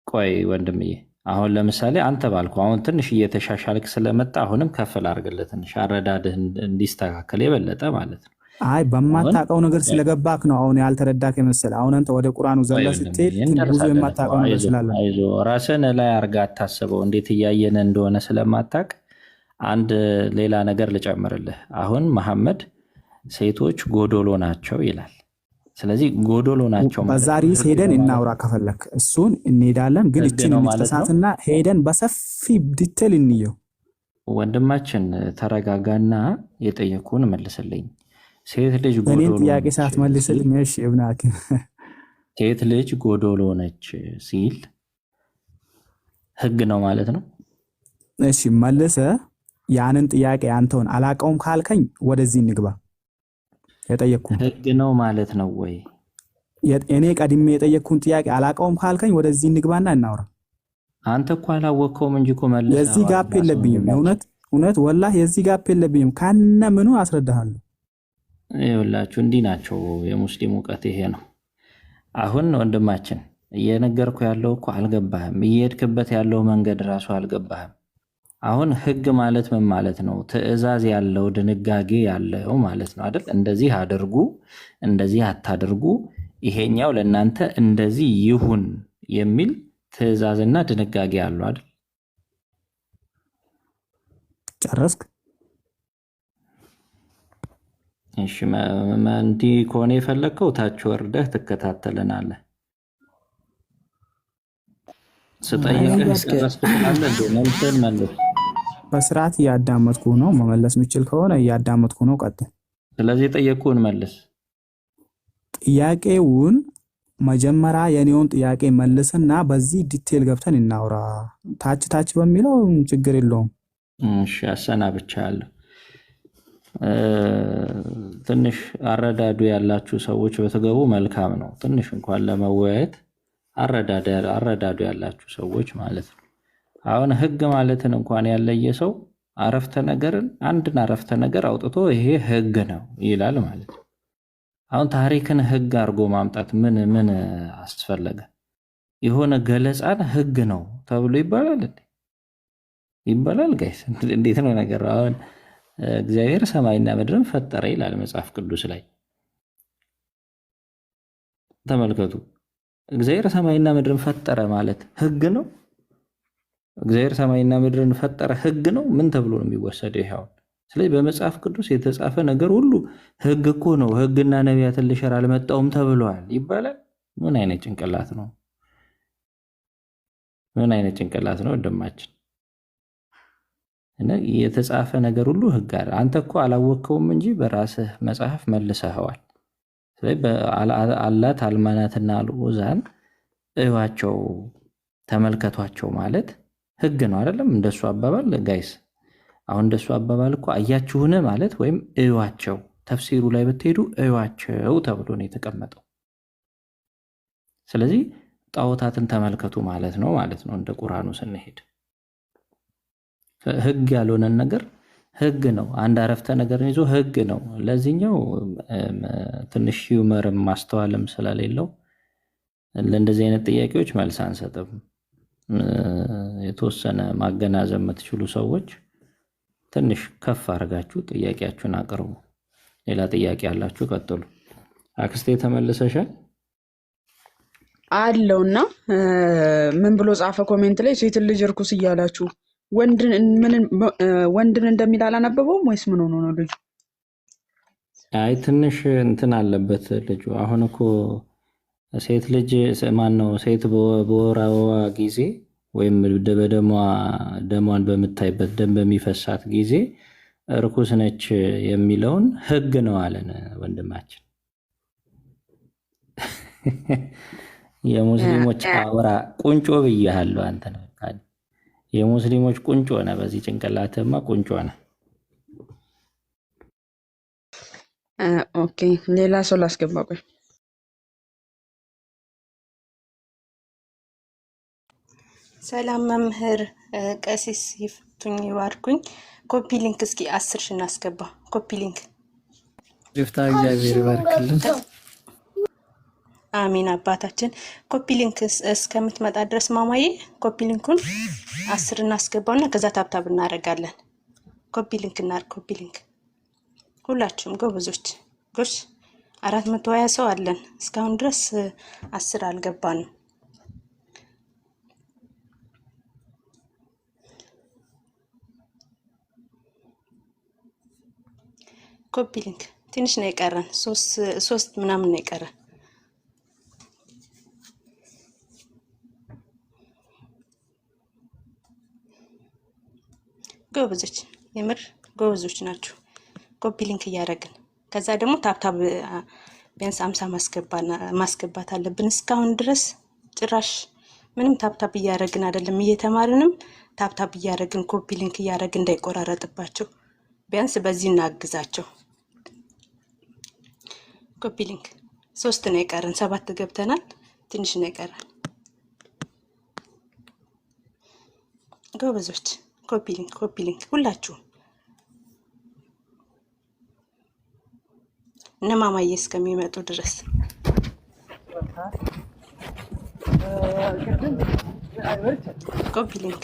ቆይ ወንድምዬ፣ አሁን ለምሳሌ አንተ ባልኩ አሁን ትንሽ እየተሻሻልክ ስለመጣ አሁንም ከፍ ላድርግልህ ትንሽ አረዳድህ እንዲስተካከል የበለጠ ማለት ነው። አይ አሁን በማታውቀው ነገር ስለገባክ ነው አሁን ያልተረዳክ የመሰለ። አሁን አንተ ወደ ቁርአኑ ቆይ ዘላ ወንድምዬ ስትሄድ ብዙ እንደርሳለን እኮ የማታውቀው ነገር አይዞህ ስላለ ነው። አይዞህ፣ ራስህን ላይ አድርጋ አታስበው። እንዴት እያየን እንደሆነ ስለማታቅ አንድ ሌላ ነገር ልጨምርልህ። አሁን መሐመድ ሴቶች ጎዶሎ ናቸው ይላል። ስለዚህ ጎዶሎ ናቸው ማለት በዛሬ ህግ ሄደን ነው ማለት እናውራ ከፈለክ እሱን እንሄዳለን። ግን ህግ እችን ነው ማለት ነው። እንፍጠሳትና ሄደን በሰፊ ዲቴል እንየው። ወንድማችን ተረጋጋና የጠየኩህን መልስልኝ። ሴት ልጅ እኔን ጎዶሎ ጥያቄ ነች ሰዓት ሲል መልስልኝ። እሺ እብናክ ሴት ልጅ ጎዶሎ ነች ሲል ህግ ነው ማለት ነው። እሺ መልሰ ያንን ጥያቄ አንተውን አላቀውም ካልከኝ ወደዚህ እንግባ። የጠየቅኩን ህግ ነው ማለት ነው ወይ? እኔ ቀድሜ የጠየቅኩን ጥያቄ አላቀውም ካልከኝ ወደዚህ እንግባና እናውራ። አንተ እኮ አላወቅከውም እንጂ እኮ መልሰህ የዚህ ጋፕ የለብኝም። እውነት ወላሂ የዚህ ጋፕ የለብኝም። ካነ ምኑ አስረዳሃለሁ። ይኸውላችሁ እንዲህ ናቸው የሙስሊም እውቀት ይሄ ነው። አሁን ወንድማችን እየነገርኩ ያለው እኮ አልገባህም። እየሄድክበት ያለው መንገድ ራሱ አልገባህም። አሁን ህግ ማለት ምን ማለት ነው? ትዕዛዝ ያለው ድንጋጌ ያለው ማለት ነው አይደል? እንደዚህ አድርጉ፣ እንደዚህ አታድርጉ፣ ይሄኛው ለእናንተ እንደዚህ ይሁን የሚል ትዕዛዝና ድንጋጌ አለው አይደል? ጨረስክ? እሺ እንዲህ ከሆነ የፈለግከው ታች ወርደህ ትከታተለናለህ። ስጠይቅህ ስከራስክትላለ መልሰን መልስ። በስርዓት እያዳመጥኩ ነው። መመለስ የምችል ከሆነ እያዳመጥኩ ነው። ቀጥል። ስለዚህ የጠየቅኩህን መልስ። ጥያቄውን መጀመሪያ የኔውን ጥያቄ መልስና በዚህ ዲቴል ገብተን እናውራ። ታች ታች በሚለው ችግር የለውም። እሺ አሰናብቻለሁ። ትንሽ አረዳዱ ያላችሁ ሰዎች በተገቡ መልካም ነው። ትንሽ እንኳን ለመወያየት አረዳዱ ያላችሁ ሰዎች ማለት ነው። አሁን ህግ ማለትን እንኳን ያለየ ሰው አንድን አረፍተ ነገር አውጥቶ ይሄ ህግ ነው ይላል ማለት ነው። አሁን ታሪክን ህግ አድርጎ ማምጣት ምን አስፈለገ? የሆነ ገለጻን ህግ ነው ተብሎ ይባላል ይባላል? ጋይስ እንዴት ነው ነገር? አሁን እግዚአብሔር ሰማይና ምድርን ፈጠረ ይላል መጽሐፍ ቅዱስ ላይ። ተመልከቱ፣ እግዚአብሔር ሰማይና ምድርን ፈጠረ ማለት ህግ ነው? እግዚአብሔር ሰማይና ምድርን ፈጠረ ህግ ነው? ምን ተብሎ ነው የሚወሰደው ይሄው? ስለዚህ በመጽሐፍ ቅዱስ የተጻፈ ነገር ሁሉ ህግ እኮ ነው፣ ህግና ነቢያትን ልሽር አልመጣሁም ተብሏል ይባላል? ምን አይነት ጭንቅላት ነው? ምን አይነት ጭንቅላት ነው ወንድማችን? እና የተጻፈ ነገር ሁሉ ህግ አለ። አንተ እኮ አላወቅከውም እንጂ በራስህ መጽሐፍ መልሰኸዋል። ስለዚህ አላት አልማናትና አልዑዛን እዩዋቸው፣ ተመልከቷቸው ማለት ህግ ነው አይደለም? እንደሱ አባባል ጋይስ፣ አሁን እንደሱ አባባል እኮ አያችሁን ማለት ወይም እዩዋቸው፣ ተፍሲሩ ላይ ብትሄዱ እዩዋቸው ተብሎ ነው የተቀመጠው። ስለዚህ ጣዖታትን ተመልከቱ ማለት ነው እንደ ቁርአኑ ስንሄድ ህግ ያልሆነን ነገር ህግ ነው። አንድ አረፍተ ነገርን ይዞ ህግ ነው። ለዚህኛው ትንሽ ሂውመርም ማስተዋልም ስለሌለው ለእንደዚህ አይነት ጥያቄዎች መልስ አንሰጥም። የተወሰነ ማገናዘብ የምትችሉ ሰዎች ትንሽ ከፍ አድርጋችሁ ጥያቄያችሁን አቅርቡ። ሌላ ጥያቄ ያላችሁ ቀጥሉ። አክስቴ ተመልሰሻል አለውና ምን ብሎ ጻፈ ኮሜንት ላይ? ሴትን ልጅ እርኩስ እያላችሁ ወንድን እንደሚል አላነበበውም ወይስ ምን ሆኖ ነው ልጁ? አይ ትንሽ እንትን አለበት ልጁ። አሁን እኮ ሴት ልጅ ሴት በወር አበባ ጊዜ ወይም ደሟን በምታይበት ደም በሚፈሳት ጊዜ እርኩስ ነች የሚለውን ህግ ነው አለን ወንድማችን። የሙስሊሞች አውራ ቁንጮ ብያለሁ አንተ ነው። የሙስሊሞች ቁንጮ ነህ። በዚህ ጭንቅላትማ ቁንጮ ነህ። ኦኬ ሌላ ሰው ላስገባ ቆይ። ሰላም መምህር ቀሲስ ይፍቱኝ ይባርኩኝ። ኮፒ ሊንክ እስኪ 10 ሺህ እናስገባ። ኮፒ ሊንክ ይፍታ እግዚአብሔር ይባርክልን። አሜን። አባታችን ኮፒ ሊንክ እስከምትመጣ ድረስ ማማዬ ኮፒ ሊንኩን 10 እናስገባውና ከዛ ታብታብ እናደርጋለን። ኮፒ ሊንክ እናድርግ። ኮፒ ሊንክ ሁላችሁም ጎበዞች ጎሽ። 420 ሰው አለን። እስካሁን ድረስ 10 አልገባንም። ኮፒ ሊንክ ትንሽ ነው የቀረን። ሶስት ምናምን ነው የቀረን። ጎበዞች የምር ጎበዞች ናችሁ። ኮፒ ሊንክ እያደረግን ከዛ ደግሞ ታብታብ ቢያንስ 50 ማስገባት አለብን። እስካሁን ድረስ ጭራሽ ምንም ታብታብ እያደረግን አይደለም። እየተማርንም ታብታብ እያደረግን ኮፒ ሊንክ እያደረግን እንዳይቆራረጥባቸው ቢያንስ በዚህ እናግዛቸው። ኮፒ ሊንክ 3 ነው የቀረን። 7 ገብተናል። ትንሽ ነው የቀረን። ጎበዞች ኮፒ ሊንክ ሁላችሁም እነማማዬ እስከሚመጡ ድረስ ኮፒ ሊንክ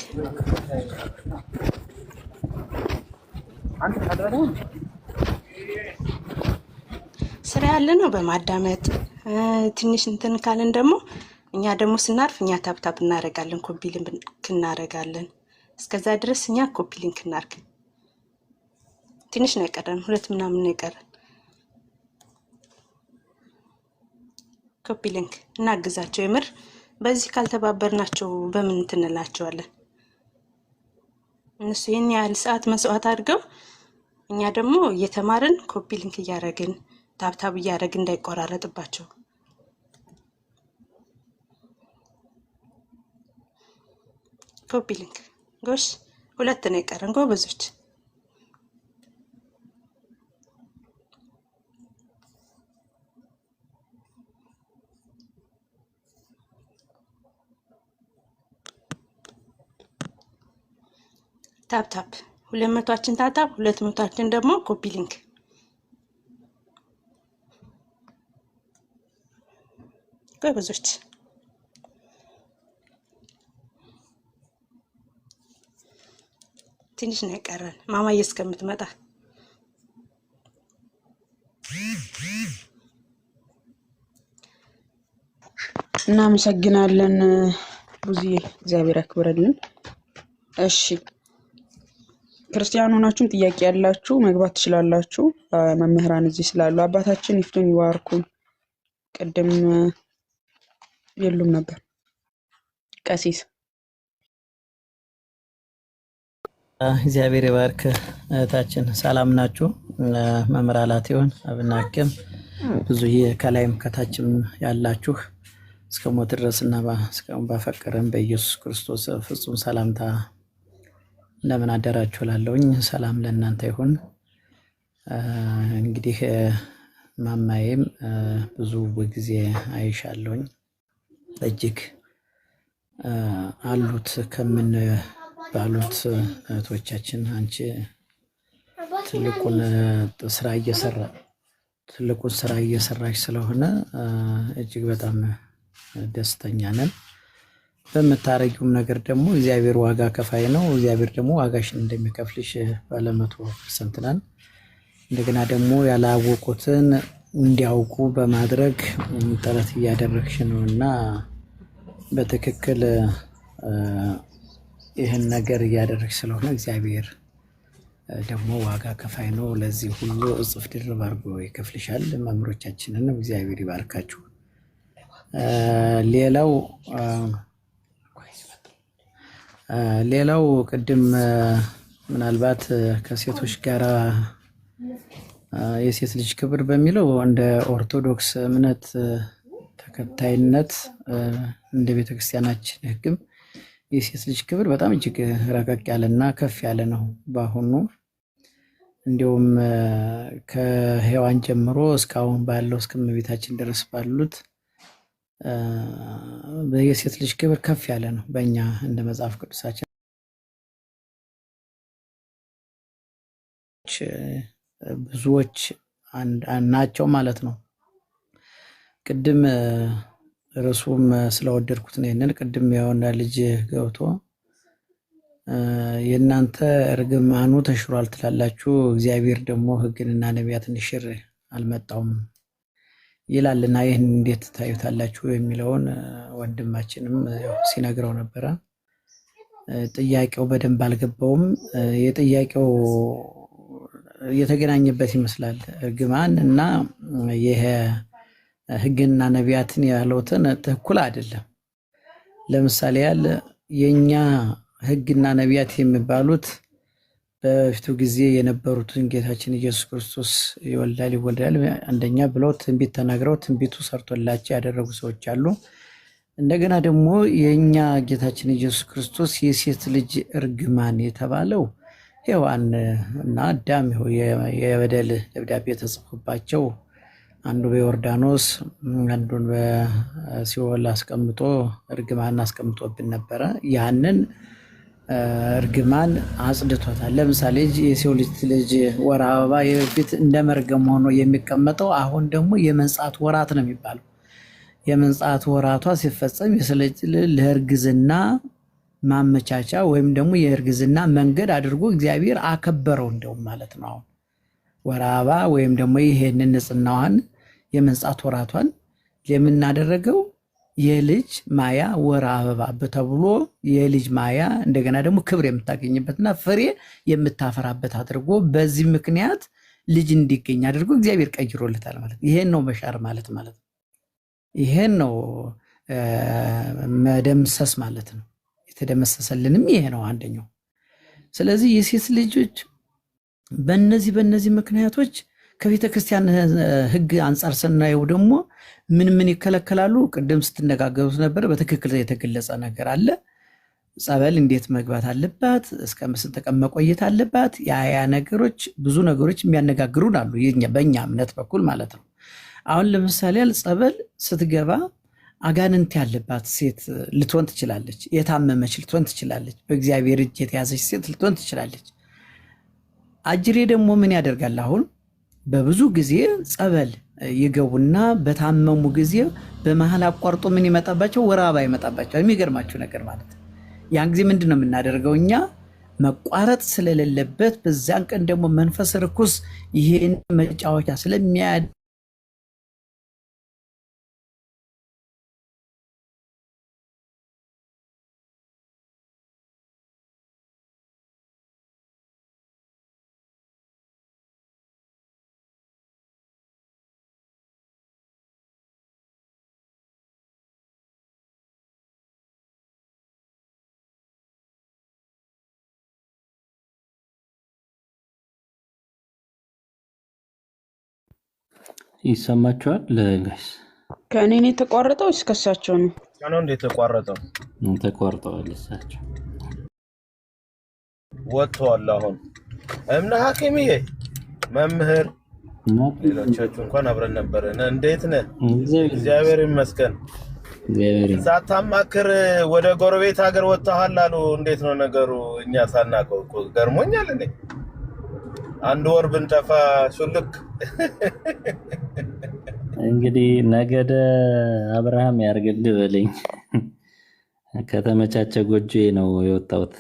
ስራ ያለ ነው በማዳመጥ ትንሽ እንትን ካለን ደግሞ እኛ ደግሞ ስናርፍ እኛ ታብታብ እናደርጋለን፣ ኮፒ ሊንክ እናደርጋለን። እስከዛ ድረስ እኛ ኮፒ ሊንክ እናርግ። ትንሽ ነው የቀረን፣ 2 ምናምን ነው የቀረን። ኮፒ ሊንክ እናግዛቸው። የምር በዚህ ካልተባበርናቸው በምን እንትንላቸዋለን? እነሱ ይሄን ያህል ሰዓት መስዋዕት አድርገው እኛ ደግሞ እየተማርን ኮፒ ሊንክ እያደረግን ታብታብ እያደረግን እንዳይቆራረጥባቸው። ኮፒ ሊንክ ጎሽ 2 ነው የቀረን ጎበዞች። ታብታብ 200ችን ታብታብ 200ችን ደግሞ ኮፒ ሊንክ። ጎበዞች ትንሽ ነው የቀረን ማማዬ እስከምትመጣ። እናመሰግናለን ብዙዬ፣ እግዚአብሔር ያክብረልን። እሺ ክርስቲያን ሆናችሁም ጥያቄ ያላችሁ መግባት ትችላላችሁ። መምህራን እዚህ ስላሉ አባታችን ይፍቱኝ ይባርኩን። ቅድም የሉም ነበር። ቀሲስ እግዚአብሔር ይባርክ። እህታችን ሰላም ናችሁ? መምህር አላትዮን አብናክም ብዙዬ ከላይም ከታችም ያላችሁ እስከ ሞት ድረስና እስከ ባፈቀረን በኢየሱስ ክርስቶስ ፍጹም ሰላምታ እንደምን አደራችሁ እላለሁኝ። ሰላም ለእናንተ ይሁን። እንግዲህ ማማዬም ብዙ ጊዜ አይሻለሁኝ እጅግ አሉት ከምን ባሉት እህቶቻችን አንቺ ትልቁን ስራ እየሰራች ስለሆነ እጅግ በጣም ደስተኛ ነን። በምታረጊውም ነገር ደግሞ እግዚአብሔር ዋጋ ከፋይ ነው። እግዚአብሔር ደግሞ ዋጋሽን እንደሚከፍልሽ ባለ 100% ነን። እንደገና ደግሞ ያላወቁትን እንዲያውቁ በማድረግ ጥረት እያደረግሽ ነው እና በትክክል ይህን ነገር እያደረግሽ ስለሆነ እግዚአብሔር ደግሞ ዋጋ ከፋይ ነው። ለዚህ ሁሉ እጥፍ ድርብ አድርጎ ይከፍልሻል። መምህሮቻችንን እግዚአብሔር ይባርካችሁ። ሌላው ቅድም ምናልባት ከሴቶች ጋር የሴት ልጅ ክብር በሚለው እንደ ኦርቶዶክስ እምነት ተከታይነት እንደ ቤተክርስቲያናችን ሕግም የሴት ልጅ ክብር በጣም እጅግ ረቀቅ ያለና ከፍ ያለ ነው። በአሁኑ እንዲሁም ከሔዋን ጀምሮ እስካሁን ባለው እስከ እመቤታችን ድረስ ባሉት የሴት ልጅ ክብር ከፍ ያለ ነው በእኛ እንደ መጽሐፍ ቅዱሳችን ብዙዎች ናቸው ማለት ነው። ቅድም ርዕሱም ስለወደድኩት ነው። ይሄንን ቅድም የሆነ ልጅ ገብቶ የእናንተ እርግማኑ ተሽሯል ትላላችሁ፣ እግዚአብሔር ደግሞ ሕግንና ነቢያትን ሊሽር አልመጣውም ይላልና ይህን እንዴት ታዩታላችሁ የሚለውን ወንድማችንም ሲነግረው ነበረ። ጥያቄው በደንብ አልገባውም። የጥያቄው የተገናኘበት ይመስላል። እርግማን እና ይሄ ሕግና ነቢያትን ያለውትን እኩል አይደለም። ለምሳሌ ያለ የኛ ሕግና ነቢያት የሚባሉት በፊቱ ጊዜ የነበሩትን ጌታችን ኢየሱስ ክርስቶስ ይወልዳል አንደኛ ብለው ትንቢት ተናግረው ትንቢቱ ሰርቶላቸው ያደረጉ ሰዎች አሉ። እንደገና ደግሞ የኛ ጌታችን ኢየሱስ ክርስቶስ የሴት ልጅ እርግማን የተባለው ሔዋን እና አዳም የበደል ደብዳቤ ተጽፎባቸው አንዱ በዮርዳኖስ አንዱን በሲኦል አስቀምጦ እርግማን አስቀምጦብን ነበረ። ያንን እርግማን አጽድቶታል። ለምሳሌ የሰው ልጅ ወር አበባ የፊት እንደ መርገም ሆኖ የሚቀመጠው አሁን ደግሞ የመንጻት ወራት ነው የሚባለው። የመንጻት ወራቷ ሲፈጸም የሰለች ለእርግዝና ማመቻቻ ወይም ደግሞ የእርግዝና መንገድ አድርጎ እግዚአብሔር አከበረው እንደውም ማለት ነው። አሁን ወር አበባ ወይም ደግሞ ይሄንን ንጽህናዋን የመንጻት ወራቷን የምናደረገው የልጅ ማያ ወር አበባ ተብሎ የልጅ ማያ እንደገና ደግሞ ክብር የምታገኝበትና ፍሬ የምታፈራበት አድርጎ በዚህ ምክንያት ልጅ እንዲገኝ አድርጎ እግዚአብሔር ቀይሮለታል ማለት ነው። ይሄን ነው መሻር ማለት ነው። ይሄን ነው መደምሰስ ማለት ነው። የተደመሰሰልንም ይሄ ነው አንደኛው። ስለዚህ የሴት ልጆች በእነዚህ ምክንያቶች ከቤተ ክርስቲያን ሕግ አንጻር ስናየው ደግሞ ምን ይከለከላሉ? ቅድም ስትነጋገሩት ነበር። በትክክል የተገለጸ ነገር አለ። ጸበል እንዴት መግባት አለባት፣ እስከ ስንት ቀን መቆየት አለባት። ያ ነገሮች ብዙ ነገሮች የሚያነጋግሩን አሉ በእኛ እምነት በኩል ማለት ነው። አሁን ለምሳሌ ጸበል ስትገባ አጋንንት ያለባት ሴት ልትሆን ትችላለች። የታመመች ልትሆን ትችላለች። በእግዚአብሔር እጅ የተያዘች ሴት ልትሆን ትችላለች። አጅሬ ደግሞ ምን ያደርጋል? አሁን በብዙ ጊዜ ጸበል ይገቡና በታመሙ ጊዜ በመሀል አቋርጦ ምን ይመጣባቸው? ወር አበባ ይመጣባቸው። የሚገርማችሁ ነገር ማለት ያን ጊዜ ምንድን ነው የምናደርገው እኛ? መቋረጥ ስለሌለበት በዛን ቀን ደግሞ መንፈስ ርኩስ ይሄን መጫወቻ ስለሚያድ ይሰማችኋል ጋይስ? ከእኔ ነው የተቋረጠው እስከሳቸው ነው? ነው እንዴ የተቋረጠው? ተቋርጠዋል። እሳቸው ወጥተዋል። አሁን እምነ ሐኪምዬ መምህር ሌሎቻችሁ እንኳን አብረን ነበርን። እንዴት ነህ? እግዚአብሔር ይመስገን። ሳታማክር ወደ ጎረቤት ሀገር ወጥተሃል አሉ። እንዴት ነው ነገሩ? እኛ ሳናውቀው እኮ ገርሞኛል። እኔ አንድ ወር ብንጠፋ ሹልክ። እንግዲህ ነገደ አብርሃም ያርግልህ በለኝ። ከተመቻቸ ጎጆ ነው የወጣሁት።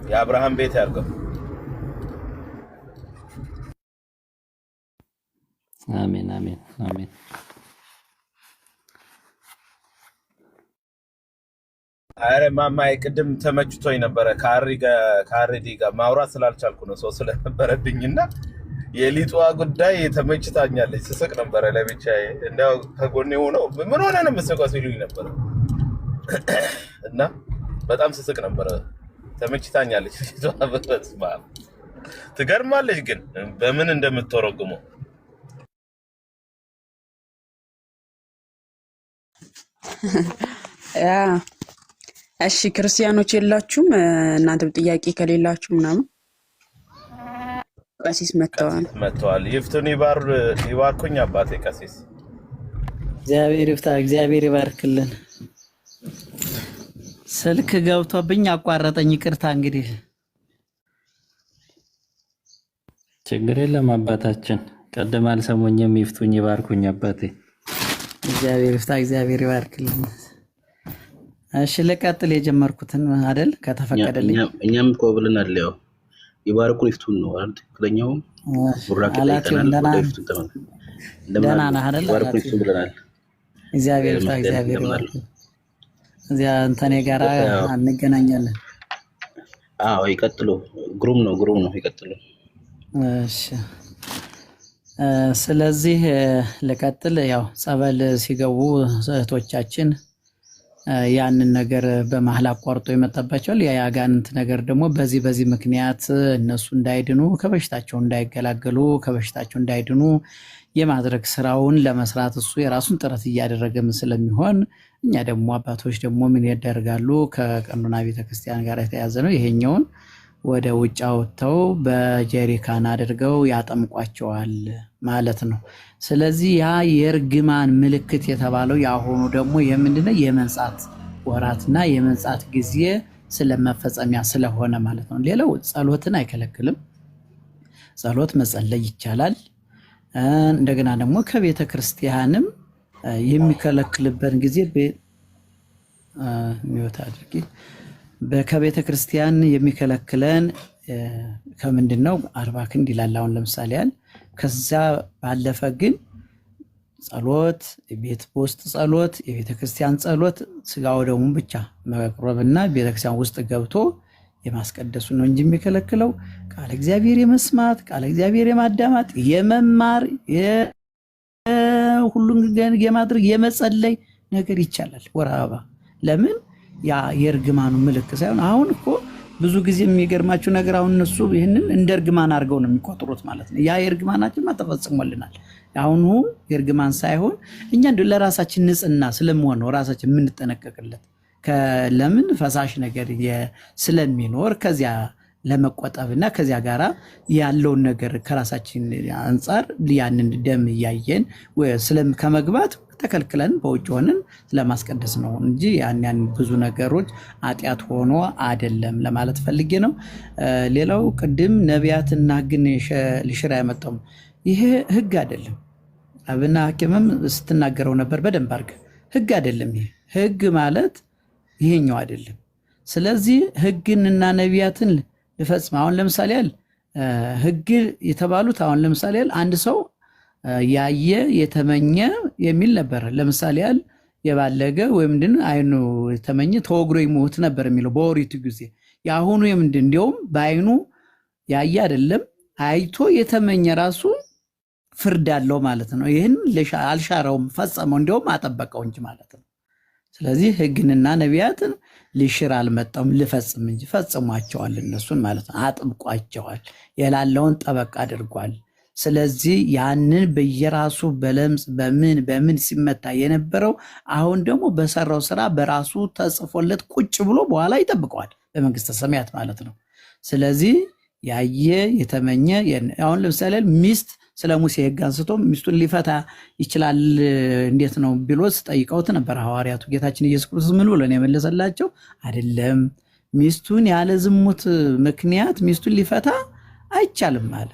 የአብርሃም ቤት ያርገው። አሜን አሜን አሜን። አረ ማማዬ ቅድም ተመችቶኝ ነበረ። ከአሬዲ ጋር ማውራት ስላልቻልኩ ነው ሰው ስለነበረብኝና የሊጧ ጉዳይ ተመችታኛለች። ስስቅ ነበረ ለብቻዬ። እንደው ከጎኔ ሆነው ምን ሆነ ነው የምትስቀው ሲሉኝ ነበረ እና በጣም ስስቅ ነበረ። ተመችታኛለች ሊጧ። በስመ አብ ትገርማለች ግን በምን እንደምትተረጉመው። እሺ ክርስቲያኖች የላችሁም እናንተም ጥያቄ ከሌላችሁ ምናምን ቀሲስ መጥተዋል። መጥተዋል። ይፍቱን ይባርኩኝ አባቴ ቀሲስ። እግዚአብሔር ይፍታ፣ እግዚአብሔር ይባርክልን። ስልክ ገብቶብኝ አቋረጠኝ፣ ይቅርታ። እንግዲህ ችግር የለም አባታችን። ቀደም አልሰሙኝም። ይፍቱኝ ይባርኩኝ አባቴ። እግዚአብሔር ይፍታ፣ እግዚአብሔር ይባርክልን። እሺ ልቀጥል የጀመርኩትን አይደል? ከተፈቀደልኝ እኛም እኮ ብለናል። ያው ይባርኩን ይፍቱን ነው አይደል? ትክክለኛው ቡራክ አላችሁ። ደህና ነህ አይደል? ይባርኩን ይፍቱን ብለናል። እግዚአብሔር ይፍታ፣ እግዚአብሔር ይባርክልን። እዚያ እንተኔ ጋራ እንገናኛለን። አዎ ይቀጥሉ። ግሩም ነው፣ ግሩም ነው። ይቀጥሉ። እሺ ስለዚህ ልቀጥል። ያው ጸበል ሲገቡ እህቶቻችን ያንን ነገር በመሀል አቋርጦ የመጣባቸዋል። የአጋንንት ነገር ደግሞ በዚህ ምክንያት እነሱ እንዳይድኑ ከበሽታቸው እንዳይገላገሉ ከበሽታቸው እንዳይድኑ የማድረግ ስራውን ለመስራት እሱ የራሱን ጥረት እያደረገም ስለሚሆን እኛ ደግሞ አባቶች ደግሞ ምን ያደርጋሉ? ከቀኖና ቤተክርስቲያን ጋር የተያዘ ነው። ይሄኛውን ወደ ውጭ አውጥተው በጀሪካን አድርገው ያጠምቋቸዋል ማለት ነው። ስለዚህ ያ የእርግማን ምልክት የተባለው ያሆኑ ደግሞ የምንድነው የመንጻት ወራትና የመንጻት ጊዜ ስለመፈጸሚያ ስለሆነ ማለት ነው። ሌላው ጸሎትን አይከለክልም። ጸሎት መጸለይ ይቻላል። እንደገና ደግሞ ከቤተ ክርስቲያንም የሚከለክልበት ጊዜ ሚወታ አድርጊ ከቤተ ክርስቲያን የሚከለክለን ከምንድነው 40 ክንድ ይላል። አሁን ለምሳሌ ያል ከዛ ባለፈ ግን ጸሎት፣ ቤት ውስጥ ጸሎት፣ የቤተ ክርስቲያን ጸሎት ስጋው ደግሞ ብቻ መቅረብና ቤተ ክርስቲያን ውስጥ ገብቶ የማስቀደሱ ነው እንጂ የሚከለክለው ቃል እግዚአብሔር የመስማት ቃል እግዚአብሔር የማዳማጥ የመማር ሁሉን የማድረግ የመጸለይ ነገር ይቻላል። ወር አበባ ለምን ያ የእርግማኑ ምልክት ሳይሆን አሁን እኮ ብዙ ጊዜ የሚገርማችሁ ነገር አሁን እነሱ ይህንን እንደ እርግማን አድርገው ነው የሚቆጥሩት ማለት ነው። ያ የእርግማናችን ተፈጽሞልናል። አሁኑ የእርግማን ሳይሆን እኛ ለራሳችን ንጽህና ስለመሆን ነው ራሳችን የምንጠነቀቅለት። ለምን ፈሳሽ ነገር ስለሚኖር ከዚያ ለመቆጠብና ከዚያ ጋራ ያለውን ነገር ከራሳችን አንፃር ያንን ደም እያየን ከመግባት ተከልክለን በውጭ ሆነን ስለማስቀደስ ነው እንጂ ያን ብዙ ነገሮች ኃጢአት ሆኖ አይደለም ለማለት ፈልጌ ነው። ሌላው ቅድም ነቢያትና ሕግን ሊሽር ያመጣው ይሄ ሕግ አይደለም። አብና ሐኪምም ስትናገረው ነበር በደንብ አድርገህ። ሕግ አይደለም ይሄ። ሕግ ማለት ይሄኛው አይደለም። ስለዚህ ሕግንና ነቢያትን ልፈጽም። አሁን ለምሳሌ ሕግ የተባሉት አሁን ለምሳሌ አንድ ሰው ያየ የተመኘ የሚል ነበር። ለምሳሌ የባለገ ወይም አይኑ የተመኘ ተወግሮ ይሞት ነበር የሚለው በኦሪቱ ጊዜ። ያሁኑ የምንድን እንዲያውም በአይኑ ያየ አይደለም አይቶ የተመኘ ራሱ ፍርድ አለው ማለት ነው። ይህን አልሻረውም፣ ፈጸመው፣ እንዲያውም አጠበቀው እንጂ ማለት ነው። ስለዚህ ሕግንና ነቢያትን ሊሽር አልመጣም ልፈጽም እንጂ ፈጽሟቸዋል እነሱን ማለት ነው። አጥብቋቸዋል፣ የላለውን ጠበቅ አድርጓል። ስለዚህ ያንን በየራሱ በለምጽ በምን ሲመታ የነበረው አሁን ደግሞ በሰራው ስራ በራሱ ተጽፎለት ቁጭ ብሎ በኋላ ይጠብቀዋል በመንግስተ ሰማያት ማለት ነው። ስለዚህ ያየ የተመኘ አሁን ለምሳሌ ሚስት ስለ ሙሴ ሕግ አንስቶ ሚስቱን ሊፈታ ይችላል እንዴት ነው ብሎ ጠይቀውት ነበር ሐዋርያቱ። ጌታችን ኢየሱስ ክርስቶስ ምን ብሎ ነው የመለሰላቸው? አይደለም ሚስቱን ያለ ዝሙት ምክንያት ሚስቱን ሊፈታ አይቻልም አለ።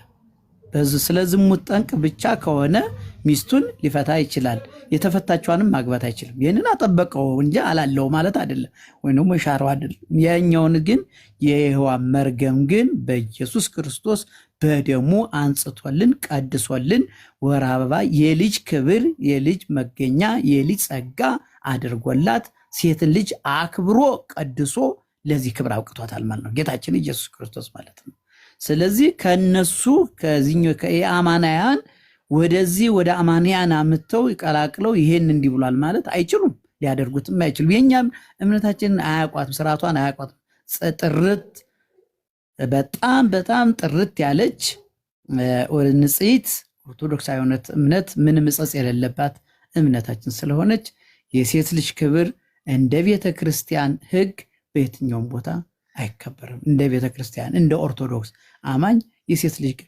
ስለ ዝሙት ጠንቅ ብቻ ከሆነ ሚስቱን ሊፈታ ይችላል፣ የተፈታቿንም ማግባት አይችልም። ይህንን አጠበቀው እንጂ አላለው ማለት አይደለም፣ ወይ ደግሞ ሻረው አይደለም። ያኛውን ግን የሔዋን መርገም ግን በኢየሱስ ክርስቶስ በደሙ አንጽቶልን ቀድሶልን ወር አበባ የልጅ ክብር የልጅ መገኛ የልጅ ጸጋ አድርጎላት ሴትን ልጅ አክብሮ ቀድሶ ለዚህ ክብር አውቅቷታል ማለት ነው ጌታችን ኢየሱስ ክርስቶስ ማለት ነው። ስለዚህ ከነሱ ከዚህኛው ከአማናያን ወደዚህ ወደ አማንያን አምጥተው ይቀላቅለው ይሄን እንዲህ ብሏል ማለት አይችሉም፣ ሊያደርጉትም አይችሉም። የኛም እምነታችንን አያቋትም፣ ስርዓቷን አያቋትም። ጥርት በጣም ጥርት ያለች ንጽሕት ኦርቶዶክሳዊ እምነት ምንም ዕጸጽ የሌለባት እምነታችን ስለሆነች የሴት ልጅ ክብር እንደ ቤተ ክርስቲያን ሕግ በየትኛውም ቦታ አይከበርም። እንደ ቤተ ክርስቲያን እንደ ኦርቶዶክስ አማኝ የሴት ልጅ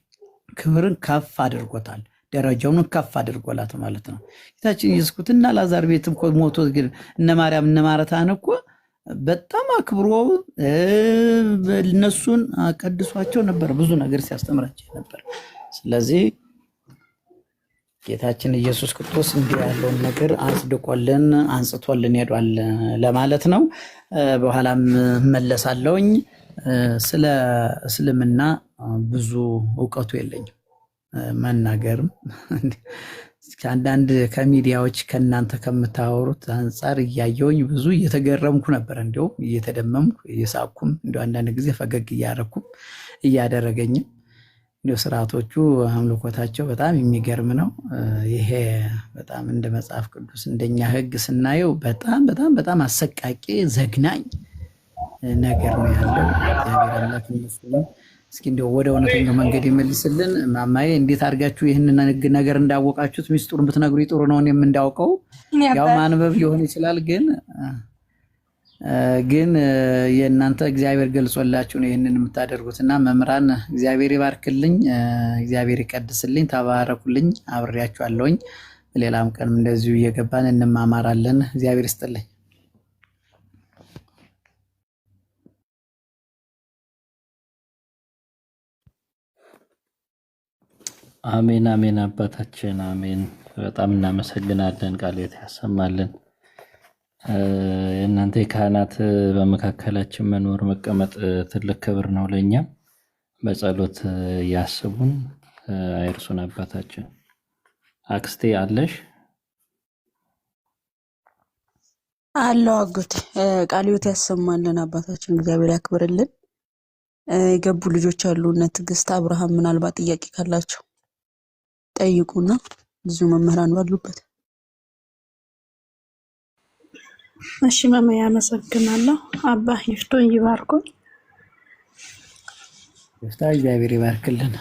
ክብርን ከፍ አድርጎታል። ደረጃውን ከፍ አድርጎላት ማለት ነው። ጌታችን ኢየሱስ ክርስቶስ እና ላዛር ቤት እኮ ሞቶ ግን እነ ማርያም እነ ማርታን እኮ በጣም አክብሮ እነሱን ቀድሷቸው ነበር፣ ብዙ ነገር ሲያስተምራቸው ነበር። ስለዚህ ጌታችን ኢየሱስ ክርስቶስ እንዲህ ያለውን ነገር አጽድቆልን አንጽቶልን ሄዷል ለማለት ነው። በኋላም መለሳለሁኝ። ስለ እስልምና ብዙ እውቀቱ የለኝም፣ መናገርም አንዳንድ ከሚዲያዎች ከእናንተ ከምታወሩት አንጻር እያየውኝ ብዙ እየተገረምኩ ነበር፣ እንዲሁም እየተደመምኩ እየሳኩም እንዲ አንዳንድ ጊዜ ፈገግ እያረኩም እያደረገኝም እንዲሁ ስርዓቶቹ አምልኮታቸው በጣም የሚገርም ነው። ይሄ በጣም እንደ መጽሐፍ ቅዱስ እንደኛ ሕግ ስናየው በጣም በጣም በጣም አሰቃቂ ዘግናኝ ነገር ነው ያለው። እግዚአብሔር አምላክ ይመስገን። እስኪ እንደው ወደ እውነተኛው መንገድ ይመልስልን። ማማዬ እንዴት አድርጋችሁ ይህንን ነገር እንዳወቃችሁት ሚስጥሩን ብትነግሩ ጥሩ ነው። እኔም እንዳውቀው ያው ማንበብ ሊሆን ይችላል፣ ግን የእናንተ እግዚአብሔር ገልጾላችሁ ነው ይህንን የምታደርጉትና መምህራን እግዚአብሔር ይባርክልኝ፣ እግዚአብሔር ይቀድስልኝ፣ ተባረኩልኝ። አብሬያችኋለሁኝ። ሌላም ቀንም እንደዚሁ እየገባን እንማማራለን። እግዚአብሔር ይስጥልኝ። አሜን አሜን። አባታችን አሜን። በጣም እናመሰግናለን። ቃልዎት ያሰማልን። የእናንተ የካህናት በመካከላችን መኖር መቀመጥ ትልቅ ክብር ነው ለእኛ። በጸሎት ያስቡን፣ አይርሱን። አባታችን አክስቴ አለሽ? አለው አጎቴ። ቃልዎት ያሰማልን አባታችን፣ እግዚአብሔር ያክብርልን። የገቡ ልጆች አሉ እነ ትዕግስት አብርሃም፣ ምናልባት ጥያቄ ካላቸው ጠይቁና ብዙ መምህራን ባሉበት። እሺ መምህር አመሰግናለሁ። አባ ይፍቱን ይባርኩን። ይፍታ እግዚአብሔር ይባርክልን።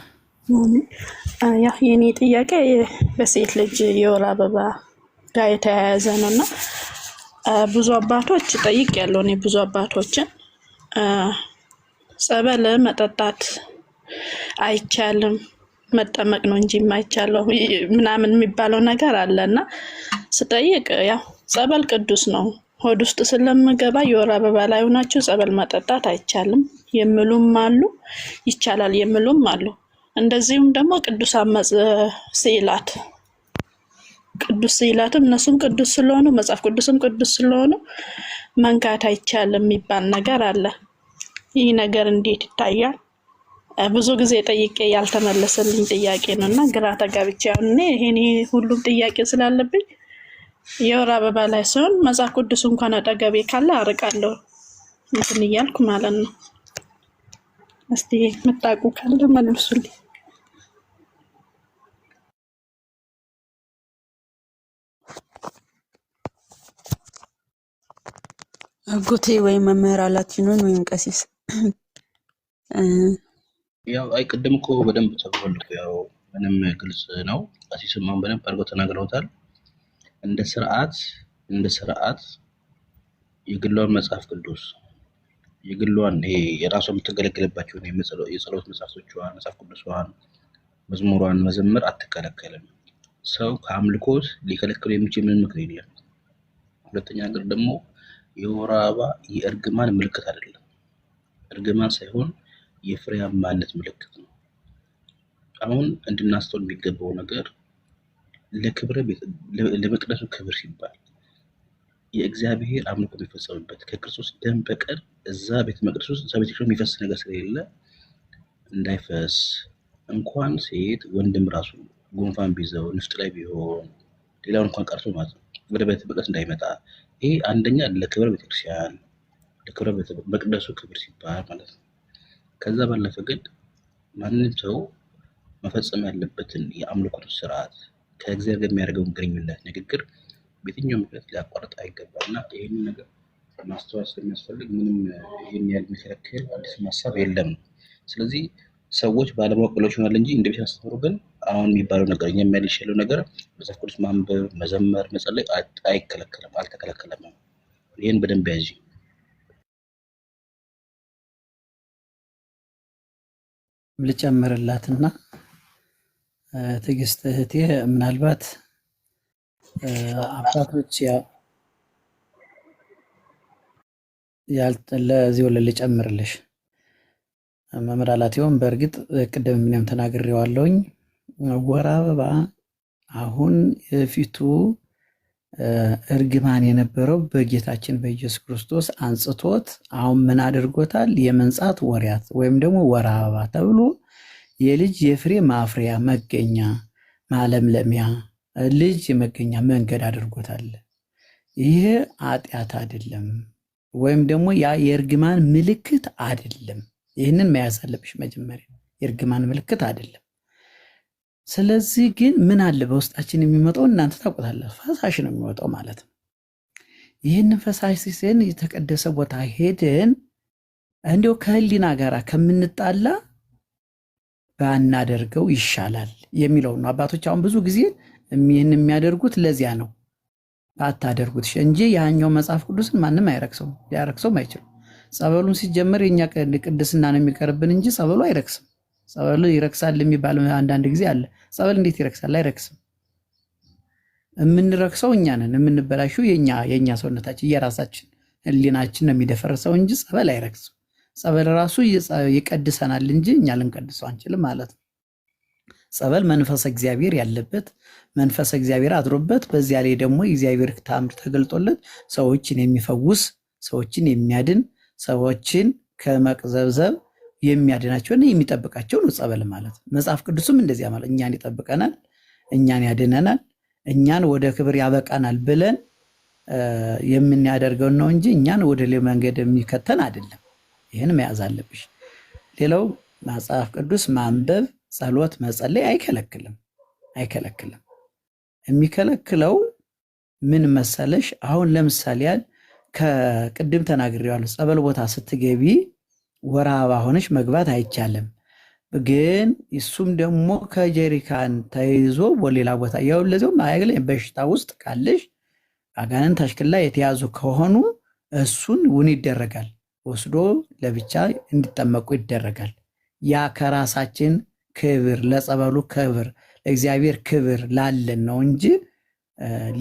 ያ የኔ ጥያቄ በሴት ልጅ የወር አበባ ጋር የተያያዘ ነውና ብዙ አባቶች ጠይቄያለሁ። እኔ ብዙ አባቶችን ጸበል መጠጣት አይቻልም መጠመቅ ነው እንጂ የማይቻለው ምናምን የሚባለው ነገር አለና ስጠይቅ ያው ጸበል ቅዱስ ነው፣ ሆድ ውስጥ ስለምገባ የወር አበባ ላይ ሆናችሁ ጸበል መጠጣት አይቻልም የሚሉም አሉ፣ ይቻላል የሚሉም አሉ። እንደዚሁም ደግሞ ቅዱሳን ስዕላት ቅዱስ ስዕላትም እነሱም ቅዱስ ስለሆኑ መጽሐፍ ቅዱስም ቅዱስ ስለሆኑ መንካት አይቻልም የሚባል ነገር አለ። ይህ ነገር እንዴት ይታያል? ብዙ ጊዜ ጠይቄ ያልተመለሰልኝ ጥያቄ ነውና ግራ ተጋብቼ አሁን ይሄን ሁሉም ጥያቄ ስላለብኝ የወር አበባ ላይ ሲሆን መጽሐፍ ቅዱስ እንኳን አጠገቤ ካለ አርቃለሁ እንትን እያልኩ ማለት ነው። እስቲ መጣቁ ካለ መልሱልኝ። አጎቴ ወይም መምህር አላችሁን ወይም ቀሲስ? ያው አይ ቅድም እኮ በደንብ ተብሏል። ያው ምንም ግልጽ ነው። ቀሲስም በደንብ አድርገው ተናግረውታል። እንደ ስርዓት የግሏን መጽሐፍ ቅዱስ የግሏን ይሄ የራሷ የምትገለገልባቸውን የጸሎት መጽሐፍቶቿን፣ መጽሐፍ ቅዱሷን፣ መዝሙሯን መዘመር አትከለከልም። ሰው ከአምልኮት ሊከለክሉ የሚችል ምን ምክር የለም። ሁለተኛ ነገር ደግሞ የወር አበባ የእርግማን ምልክት አይደለም። እርግማን ሳይሆን የፍሬያማነት ምልክት ነው። አሁን እንድናስተውል የሚገባው ነገር ለመቅደሱ ክብር ሲባል የእግዚአብሔር አምልኮ የሚፈጸምበት ከክርስቶስ ደም በቀር እዛ ቤተ መቅደስ ውስጥ እዛ ቤተክርስቲያን የሚፈስ ነገር ስለሌለ እንዳይፈስ እንኳን ሴት ወንድም ራሱ ጉንፋን ቢይዘው ንፍጥ ላይ ቢሆን ሌላውን እንኳን ቀርቶ ማለት ነው ወደ ቤተ መቅደስ እንዳይመጣ። ይሄ አንደኛ ለክብረ ቤተክርስቲያን ለክብረ መቅደሱ ክብር ሲባል ማለት ነው። ከዛ ባለፈ ግን ማንም ሰው መፈጸም ያለበትን የአምልኮት ስርዓት ከእግዚአብሔር ጋር የሚያደርገውን ግንኙነት ንግግር በየትኛው ምክንያት ሊያቋርጥ አይገባም እና ይህንን ነገር ማስተዋል ስለሚያስፈልግ ምንም ይህን ያህል የሚከለክል አዲስ ሀሳብ የለም። ስለዚህ ሰዎች ባለማወቅ ብለው ይሆናል እንጂ እንደ ቤት አስተምሮ ግን አሁን የሚባለው ነገር እኛ የሚያልሽ ያለው ነገር መጽሐፍ ቅዱስ ማንበብ፣ መዘመር፣ መጸለይ አይከለከልም፣ አልተከለከለም። ይህን በደንብ ያዥ። ልጨምርላትና ትዕግስት እህቴ ምናልባት አባቶች ለዚሁ ልጨምርልሽ መምህር አላትየውም በእርግጥ ቅድም ምንም ተናግሬዋለሁኝ። ወር አበባ አሁን የፊቱ እርግማን የነበረው በጌታችን በኢየሱስ ክርስቶስ አንጽቶት አሁን ምን አድርጎታል? የመንጻት ወሪያት ወይም ደግሞ ወር አበባ ተብሎ የልጅ የፍሬ ማፍሪያ መገኛ ማለምለሚያ ልጅ የመገኛ መንገድ አድርጎታል። ይሄ ኃጢአት አይደለም፣ ወይም ደግሞ ያ የእርግማን ምልክት አይደለም። ይህንን መያዝ አለብሽ መጀመሪያ። የእርግማን ምልክት አይደለም። ስለዚህ ግን ምን አለ በውስጣችን የሚመጣው እናንተ ታውቁታላችሁ። ፈሳሽ ነው የሚወጣው ማለት ነው። ይህንን ፈሳሽ ሲሰን የተቀደሰ ቦታ ሄደን እንዲያው ከህሊና ጋር ከምንጣላ ባናደርገው ይሻላል የሚለው ነው። አባቶች አሁን ብዙ ጊዜ ይህን የሚያደርጉት ለዚያ ነው። አታደርጉት እንጂ ያኛው መጽሐፍ ቅዱስን ማንም አይረክሰው ሊያረክሰውም አይችልም። ጸበሉን ሲጀመር የኛ ቅድስና ነው የሚቀርብን እንጂ ጸበሉ አይረክስም። ጸበሉ ይረክሳል የሚባል አንዳንድ ጊዜ አለ። ጸበል እንዴት ይረክሳል? አይረክስም። የምንረክሰው እኛ ነን። የምንበላሹ የኛ ሰውነታችን የራሳችን ህሊናችን ነው የሚደፈርሰው እንጂ ጸበል አይረክስም። ጸበል ራሱ ይቀድሰናል እንጂ እኛ ልንቀድሰው አንችልም ማለት ነው። ጸበል መንፈስ እግዚአብሔር ያለበት መንፈስ እግዚአብሔር አድሮበት በዚያ ላይ ደግሞ እግዚአብሔር ታምር ተገልጦለት ሰዎችን የሚፈውስ ሰዎችን የሚያድን ሰዎችን ከመቅዘብዘብ የሚያድናቸውና የሚጠብቃቸው ነው ጸበል ማለት። መጽሐፍ ቅዱስም እንደዚያ ማለት እኛን ይጠብቀናል፣ እኛን ያድነናል፣ እኛን ወደ ክብር ያበቃናል ብለን የምናደርገው ነው እንጂ እኛን ወደ ሌላ መንገድ የሚከተን አይደለም። ይህን መያዝ አለብሽ። ሌላው መጽሐፍ ቅዱስ ማንበብ፣ ጸሎት፣ መጸለይ አይከለክልም። የሚከለክለው ምን መሰለሽ? አሁን ለምሳሌ ከቅድም ተናግሬዋለሁ። ጸበል ቦታ ስትገቢ ወር አበባ ሆነሽ መግባት አይቻልም። ግን እሱም ደግሞ ከጀሪካን ተይዞ በሌላ ቦታ ያው ለዚያውም በሽታ ውስጥ ካለሽ አጋንንት አሽክላ የተያዙ ከሆኑ እሱን ውን ይደረጋል፣ ወስዶ ለብቻ እንዲጠመቁ ይደረጋል። ያ ከራሳችን ክብር ለጸበሉ ክብር ለእግዚአብሔር ክብር ላለን ነው እንጂ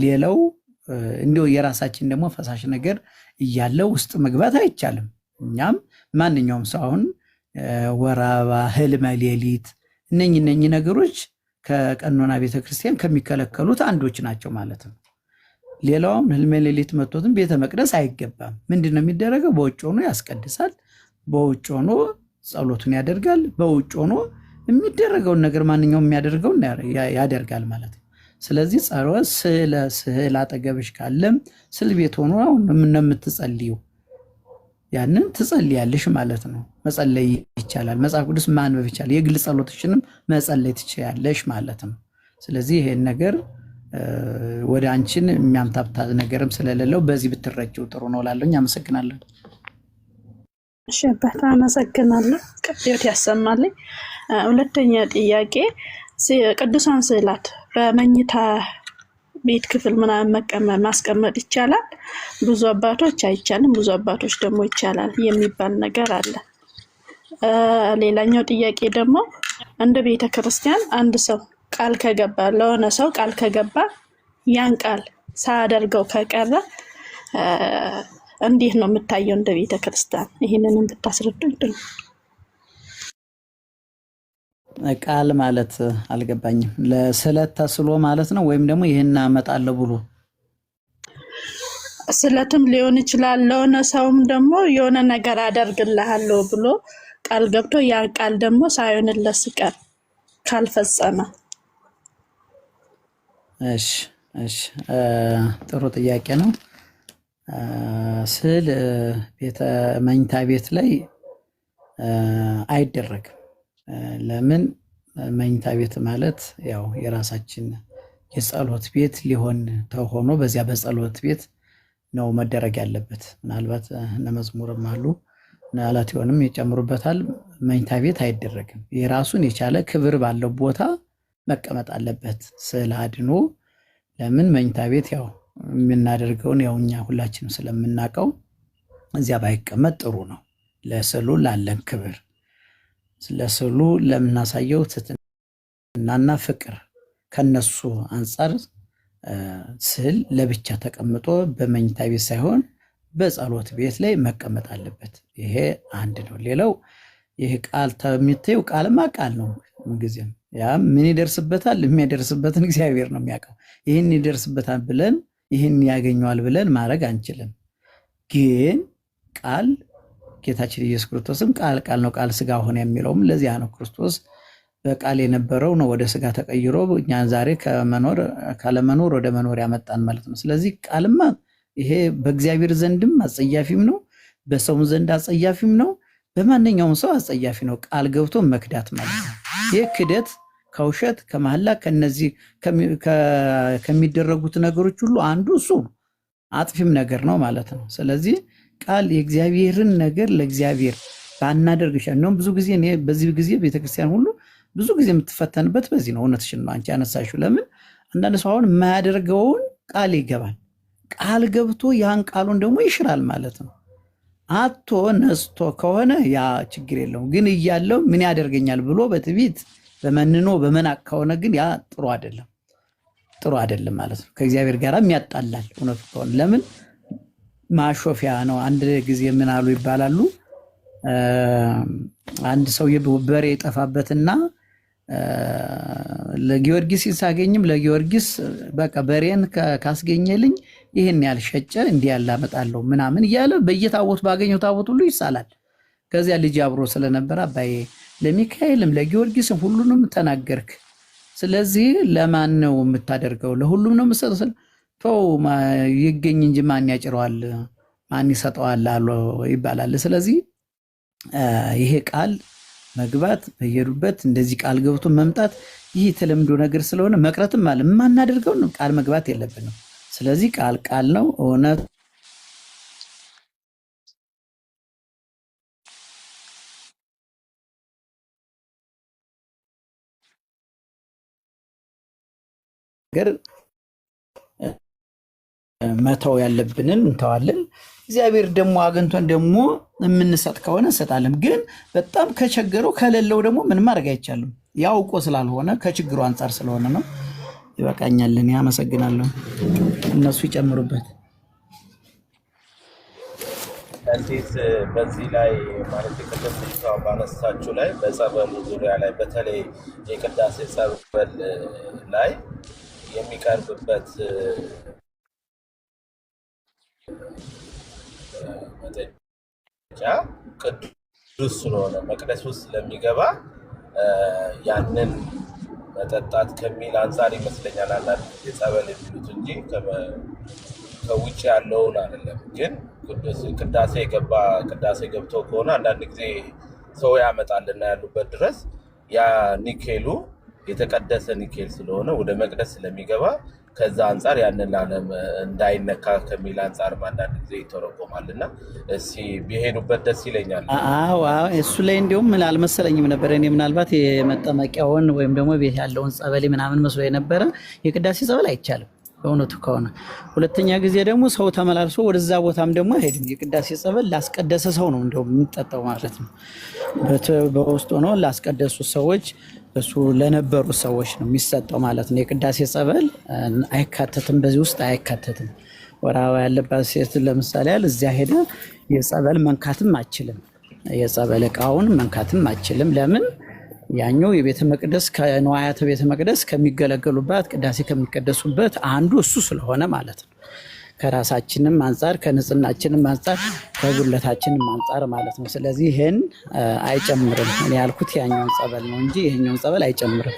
ሌላው እንዲሁ የራሳችን ደግሞ ፈሳሽ ነገር እያለ ውስጥ መግባት አይቻልም። እኛም ማንኛውም ሰው አሁን ወር አበባ፣ ህልመ ሌሊት እነኚህ ነገሮች ከቀኖና ቤተክርስቲያን ከሚከለከሉት አንዶች ናቸው ማለት ነው። ሌላውም ህልመ ሌሊት መጥቶትም ቤተ መቅደስ አይገባም። ምንድነው የሚደረገው? በውጭ ሆኖ ያስቀድሳል፣ በውጭ ሆኖ ጸሎቱን ያደርጋል፣ በውጭ ሆኖ የሚደረገውን ነገር ማንኛውም የሚያደርገውን ያደርጋል ማለት ነው። ስለዚህ ጸሎት ስዕል አጠገብሽ ካለም ስዕል ቤት ሆኖ አሁን የምትጸልዩ ያንን ትጸልያለሽ ማለት ነው። መጸለይ ይቻላል። መጽሐፍ ቅዱስ ማንበብ ይቻላል። የግል ጸሎትሽንም መጸለይ ትችያለሽ ማለት ነው። ስለዚህ ይሄን ነገር ወደ አንቺን የሚያምታታ ነገርም ስለሌለው በዚህ ብትረጂው ጥሩ ነው እላለሁኝ። አመሰግናለሁ። እሺ አባታ አመሰግናለሁ። ቅዱስ ያሰማልኝ። ሁለተኛ ጥያቄ ቅዱሳን ስዕላት በመኝታ ቤት ክፍል ምናምን ማስቀመጥ ይቻላል? ብዙ አባቶች አይቻልም፣ ብዙ አባቶች ደግሞ ይቻላል የሚባል ነገር አለ። ሌላኛው ጥያቄ ደግሞ እንደ ቤተ ክርስቲያን አንድ ሰው ቃል ከገባ ለሆነ ሰው ቃል ከገባ ያን ቃል ሳያደርገው ከቀረ እንዴት ነው የምታየው እንደ ቤተ ክርስቲያን? ይህንን ብታስረዱኝ ጥሩ። ቃል ማለት አልገባኝም። ለስለት ተስሎ ማለት ነው ወይም ደግሞ ይሄን አመጣለሁ ብሎ ስለትም ሊሆን ይችላል። ለሆነ ሰውም ደግሞ የሆነ ነገር አደርግልሃለሁ ብሎ ቃል ገብቶ ያ ቃል ደግሞ ሳይሆንለት ሲቀር ካልፈጸመ። እሺ ጥሩ ጥያቄ ነው። ስዕል መኝታ ቤት ላይ አይደረግም። ለምን? መኝታ ቤት ማለት ያው የራሳችን የጸሎት ቤት ሊሆን ተሆኖ በዚያ በጸሎት ቤት ነው መደረግ ያለበት። ምናልባት እነ መዝሙርም አሉ አላትዮንም ይጨምሩበታል። መኝታ ቤት አይደረግም። የራሱን የቻለ ክብር ባለው ቦታ መቀመጥ አለበት ስዕል አድኖ። ለምን? መኝታ ቤት ያው የምናደርገውን ያው እኛ ሁላችንም ስለምናውቀው እዚያ ባይቀመጥ ጥሩ ነው። ለስዕሉ ላለን ክብር ለስዕሉ ለምናሳየው ትህትናና ፍቅር ከነሱ አንጻር ስዕል ለብቻ ተቀምጦ በመኝታ ቤት ሳይሆን በጸሎት ቤት ላይ መቀመጥ አለበት። ይሄ አንድ ነው። ሌላው ይሄ ቃል ተሚተዩ ቃልማ ቃል ነው። ምንጊዜም ያ ምን ይደርስበታል? የሚያደርስበትን እግዚአብሔር ነው የሚያውቀው። ይህን ይደርስበታል ብለን ይህን ያገኘዋል ብለን ማድረግ አንችልም። ግን ቃል ጌታችን ኢየሱስ ክርስቶስም ቃል ቃል ነው ቃል ስጋ ሆነ የሚለውም ለዚያ ነው። ክርስቶስ በቃል የነበረው ነው ወደ ስጋ ተቀይሮ እኛን ዛሬ ካለመኖር ወደ መኖር ያመጣን ማለት ነው። ስለዚህ ቃልማ ይሄ በእግዚአብሔር ዘንድም አጸያፊም ነው፣ በሰው ዘንድ አጸያፊም ነው፣ በማንኛውም ሰው አጸያፊ ነው። ቃል ገብቶ መክዳት ማለት ነው። ይህ ክደት ከውሸት ከመሐላ ከነዚህ ከሚደረጉት ነገሮች ሁሉ አንዱ እሱ አጥፊም ነገር ነው ማለት ነው። ስለዚህ ቃል የእግዚአብሔርን ነገር ለእግዚአብሔር ባናደርግ ይሻል ነው። ብዙ ጊዜ እኔ በዚህ ጊዜ ቤተክርስቲያን ሁሉ ብዙ ጊዜ የምትፈተንበት በዚህ ነው። እውነትሽን ነው አንቺ ያነሳሽው። ለምን አንዳንድ ሰው አሁን የማያደርገውን ቃል ይገባል። ቃል ገብቶ ያን ቃሉን ደግሞ ይሽራል ማለት ነው። አቶ ነስቶ ከሆነ ያ ችግር የለውም። ግን እያለው ምን ያደርገኛል ብሎ በትዕቢት በመንኖ በመናቅ ከሆነ ግን ያ ጥሩ አይደለም ማለት ነው። ከእግዚአብሔር ጋርም ያጣላል እውነቱ ከሆነ። ለምን ማሾፊያ ነው። አንድ ጊዜ ምን አሉ ይባላሉ። አንድ ሰው በሬ የጠፋበትና ለጊዮርጊስ ሳገኝም ለጊዮርጊስ በቃ በሬን ካስገኘልኝ ይሄን ያልሸጨ እንዲህ ያለ አመጣለሁ ምናምን እያለ በየታቦት ባገኘው ታቦት ሁሉ ይሳላል። ከዚያ ልጅ አብሮ ስለነበረ አባዬ ለሚካኤልም ለጊዮርጊስም ሁሉንም ተናገርክ፣ ስለዚህ ለማን ነው የምታደርገው? ለሁሉም ነው የምትሰጠው? ተው ይገኝ እንጂ ማን ያጭረዋል ማን ይሰጠዋል አሉ ይባላል። ስለዚህ ይሄ ቃል መግባት በየሩበት እንደዚህ ቃል ገብቶ መምጣት ይህ የተለምዶ ነገር ስለሆነ መቅረትም ማለት የማናደርገው ነው። ቃል መግባት የለብንም። ስለዚህ ቃል ቃል ነው እውነት ነገር መተው ያለብንን እንተዋለን። እግዚአብሔር ደግሞ አግኝቶን ደግሞ የምንሰጥ ከሆነ እንሰጣለን። ግን በጣም ከቸገረው ከሌለው ደግሞ ምን ማድረግ አይቻልም። ያውቆ ስላልሆነ ከችግሩ አንጻር ስለሆነ ነው። ይበቃኛል። እኔ አመሰግናለሁ። እነሱ ይጨምሩበት። እንዴት በዚህ ላይ ማለት የቅድም ልጅቷ ባነሳችሁ ላይ በጸበሉ ዙሪያ ላይ በተለይ የቅዳሴ ጸበል ላይ የሚቀርብበት መጠጫ ቅዱስ ስለሆነ መቅደስ ውስጥ ስለሚገባ ያንን መጠጣት ከሚል አንጻር ይመስለኛል አንዳንድ የጸበል የሚሉት እንጂ ከውጭ ያለውን አይደለም። ግን ቅዳሴ ገብቶ ከሆነ አንዳንድ ጊዜ ሰው ያመጣልና ያሉበት ድረስ ያ ኒኬሉ የተቀደሰ ኒኬል ስለሆነ ወደ መቅደስ ስለሚገባ ከዛ አንጻር ያንን ዓለም እንዳይነካ ከሚል አንጻር አንዳንድ ጊዜ ይተረጎማልና እስኪ ቢሄዱበት ደስ ይለኛል። እሱ ላይ እንዲሁም ምን አልመሰለኝም ነበር እኔ ምናልባት የመጠመቂያውን ወይም ደግሞ ቤት ያለውን ጸበል ምናምን መስሎ የነበረ የቅዳሴ ጸበል አይቻልም በእውነቱ ከሆነ። ሁለተኛ ጊዜ ደግሞ ሰው ተመላልሶ ወደዛ ቦታም ደግሞ አይሄድም። የቅዳሴ ጸበል ላስቀደሰ ሰው ነው እንደው የሚጠጣው ማለት ነው። በውስጡ ነው ላስቀደሱ ሰዎች እሱ ለነበሩ ሰዎች ነው የሚሰጠው ማለት ነው። የቅዳሴ ጸበል አይካተትም፣ በዚህ ውስጥ አይካተትም። ወራዋ ያለባት ሴት ለምሳሌ ያህል እዚያ ሄደ የጸበል መንካትም አችልም፣ የጸበል እቃውን መንካትም አችልም። ለምን? ያኛው የቤተ መቅደስ ከንዋያተ ቤተ መቅደስ ከሚገለገሉባት ቅዳሴ ከሚቀደሱበት አንዱ እሱ ስለሆነ ማለት ነው። ከራሳችንም አንጻር ከንጽህናችንም አንጻር ከጉለታችንም አንጻር ማለት ነው። ስለዚህ ይሄን አይጨምርም። እኔ ያልኩት ያኛውን ጸበል ነው እንጂ ይሄኛውን ጸበል አይጨምርም።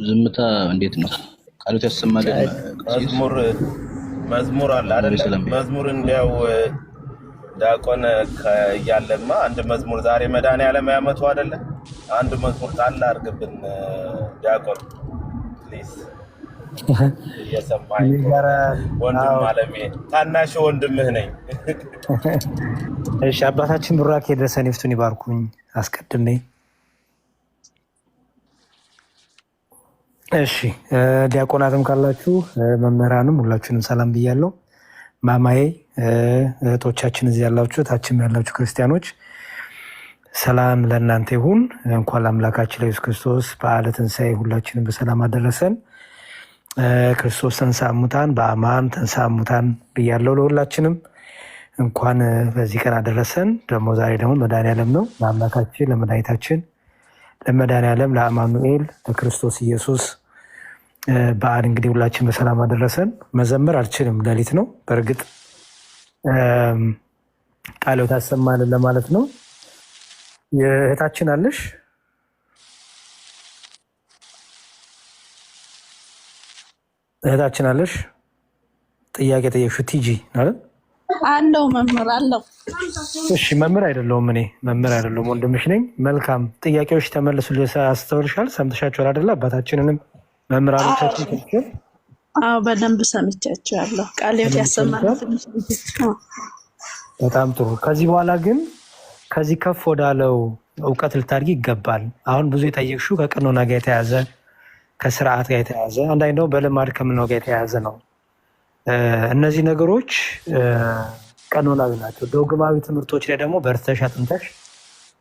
ዝምታ እንዴት ነው? ቃሉት ያሰማልን። መዝሙር አለ አይደል? መዝሙር እንዲያው ዲያቆን እያለማ አንድ መዝሙር ዛሬ መድኃኒዓለም ያመቱ አይደለ? አንድ መዝሙር ጣል አድርግብን ዲያቆን ፕሊዝ። እየሰማኝ ወንድም አለሜ ታናሽ ወንድምህ ነኝ። እሺ አባታችን ቡራኬ ድረሰን ይፍቱን ይባርኩኝ አስቀድሜ። እሺ ዲያቆናትም ካላችሁ መምህራንም ሁላችሁንም ሰላም ብያለሁ። ማማዬ እህቶቻችን እዚህ ያላችሁ ታችም ያላችሁ ክርስቲያኖች ሰላም ለእናንተ ይሁን። እንኳን ለአምላካችን ለኢየሱስ ክርስቶስ በዓለ ትንሣኤ ሁላችንም በሰላም አደረሰን። ክርስቶስ ተንሥአ እሙታን በአማን ተንሥአ እሙታን ብያለሁ። ለሁላችንም እንኳን በዚህ ቀን አደረሰን። ደግሞ ዛሬ ደግሞ መድኃኒዓለም ነው። ለአምላካችን ለመድኃኒታችን ለመድኃኒዓለም ለአማኑኤል ለክርስቶስ ኢየሱስ በዓል እንግዲህ ሁላችን በሰላም አደረሰን። መዘመር አልችልም፣ ሌሊት ነው። በእርግጥ ቃል ታሰማልን ለማለት ነው። የእህታችን አለሽ እህታችን አለሽ ጥያቄ ጠየቅሽው ቲጂ አይደል? አለው መምህር አለው። እሺ መምህር አይደለሁም፣ እኔ መምህር አይደለሁም፣ ወንድምሽ ነኝ። መልካም ጥያቄዎች ተመልሱልሽ። አስተውልሻል፣ ሰምተሻቸዋል አይደለ? አባታችንንም መምህራኖቻችን ከልከል። አዎ በደንብ ሰምቻቸዋለሁ። ቃልዮት ያሰማል። በጣም ጥሩ። ከዚህ በኋላ ግን ከዚህ ከፍ ወዳለው እውቀት ልታድጊ ይገባል። አሁን ብዙ የጠየቅሽው ከቀኖና ጋር የተያዘ ከስርዓት ጋር የተያዘ አንዳንድ ደግሞ በልማድ ከምናው ጋር የተያዘ ነው። እነዚህ ነገሮች ቀኖናዊ ናቸው። ዶግማዊ ትምህርቶች ላይ ደግሞ በርተሽ አጥንተሽ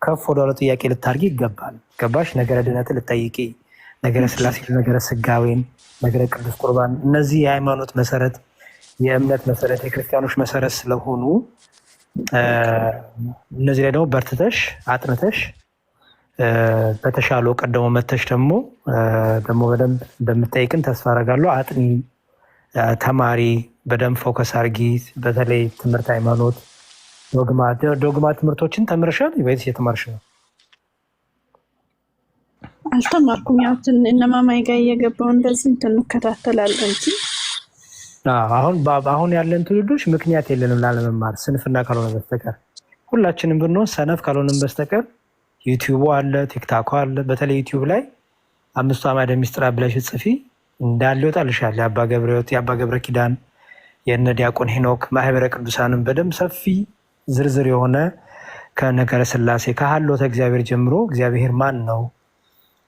ከፍ ወዳለው ጥያቄ ልታድጊ ይገባል። ገባሽ? ነገረ ድነትን ልጠይቂ፣ ነገረ ስላሴ፣ ነገረ ስጋዌን፣ ነገረ ቅዱስ ቁርባን፣ እነዚህ የሃይማኖት መሰረት፣ የእምነት መሰረት፣ የክርስቲያኖች መሰረት ስለሆኑ እነዚህ ላይ ደግሞ በርትተሽ አጥንተሽ በተሻለ እውቀት ደግሞ መተሽ ደግሞ በደንብ እንደምጠይቅን ተስፋ አደርጋለሁ። አጥኒ፣ ተማሪ፣ በደንብ ፎከስ አርጊ። በተለይ ትምህርት ሃይማኖት፣ ዶግማ ትምህርቶችን ተምርሻል ወይስ የተማርሽ ነው? አልተማርኩም። ያው እነማማይ ጋር እየገባው እንደዚህ እንትን እንከታተላለን እንጂ አሁን ያለን ትውልዶች ምክንያት የለንም ላለመማር፣ ስንፍና ካልሆነ በስተቀር ሁላችንም ብንሆን ሰነፍ ካልሆንም በስተቀር ዩቲዩቡ አለ፣ ቲክታኩ አለ። በተለይ ዩቲዩብ ላይ 5 አዕማደ ምስጢራት ብለሽ ጽፊ እንዳለ ይወጣልሻል። የአባ ገብረ ኪዳን፣ የእነ ዲያቆን ሄኖክ ማህበረ ቅዱሳንም በደንብ ሰፊ ዝርዝር የሆነ ከነገረ ስላሴ ከሀሎተ እግዚአብሔር ጀምሮ እግዚአብሔር ማን ነው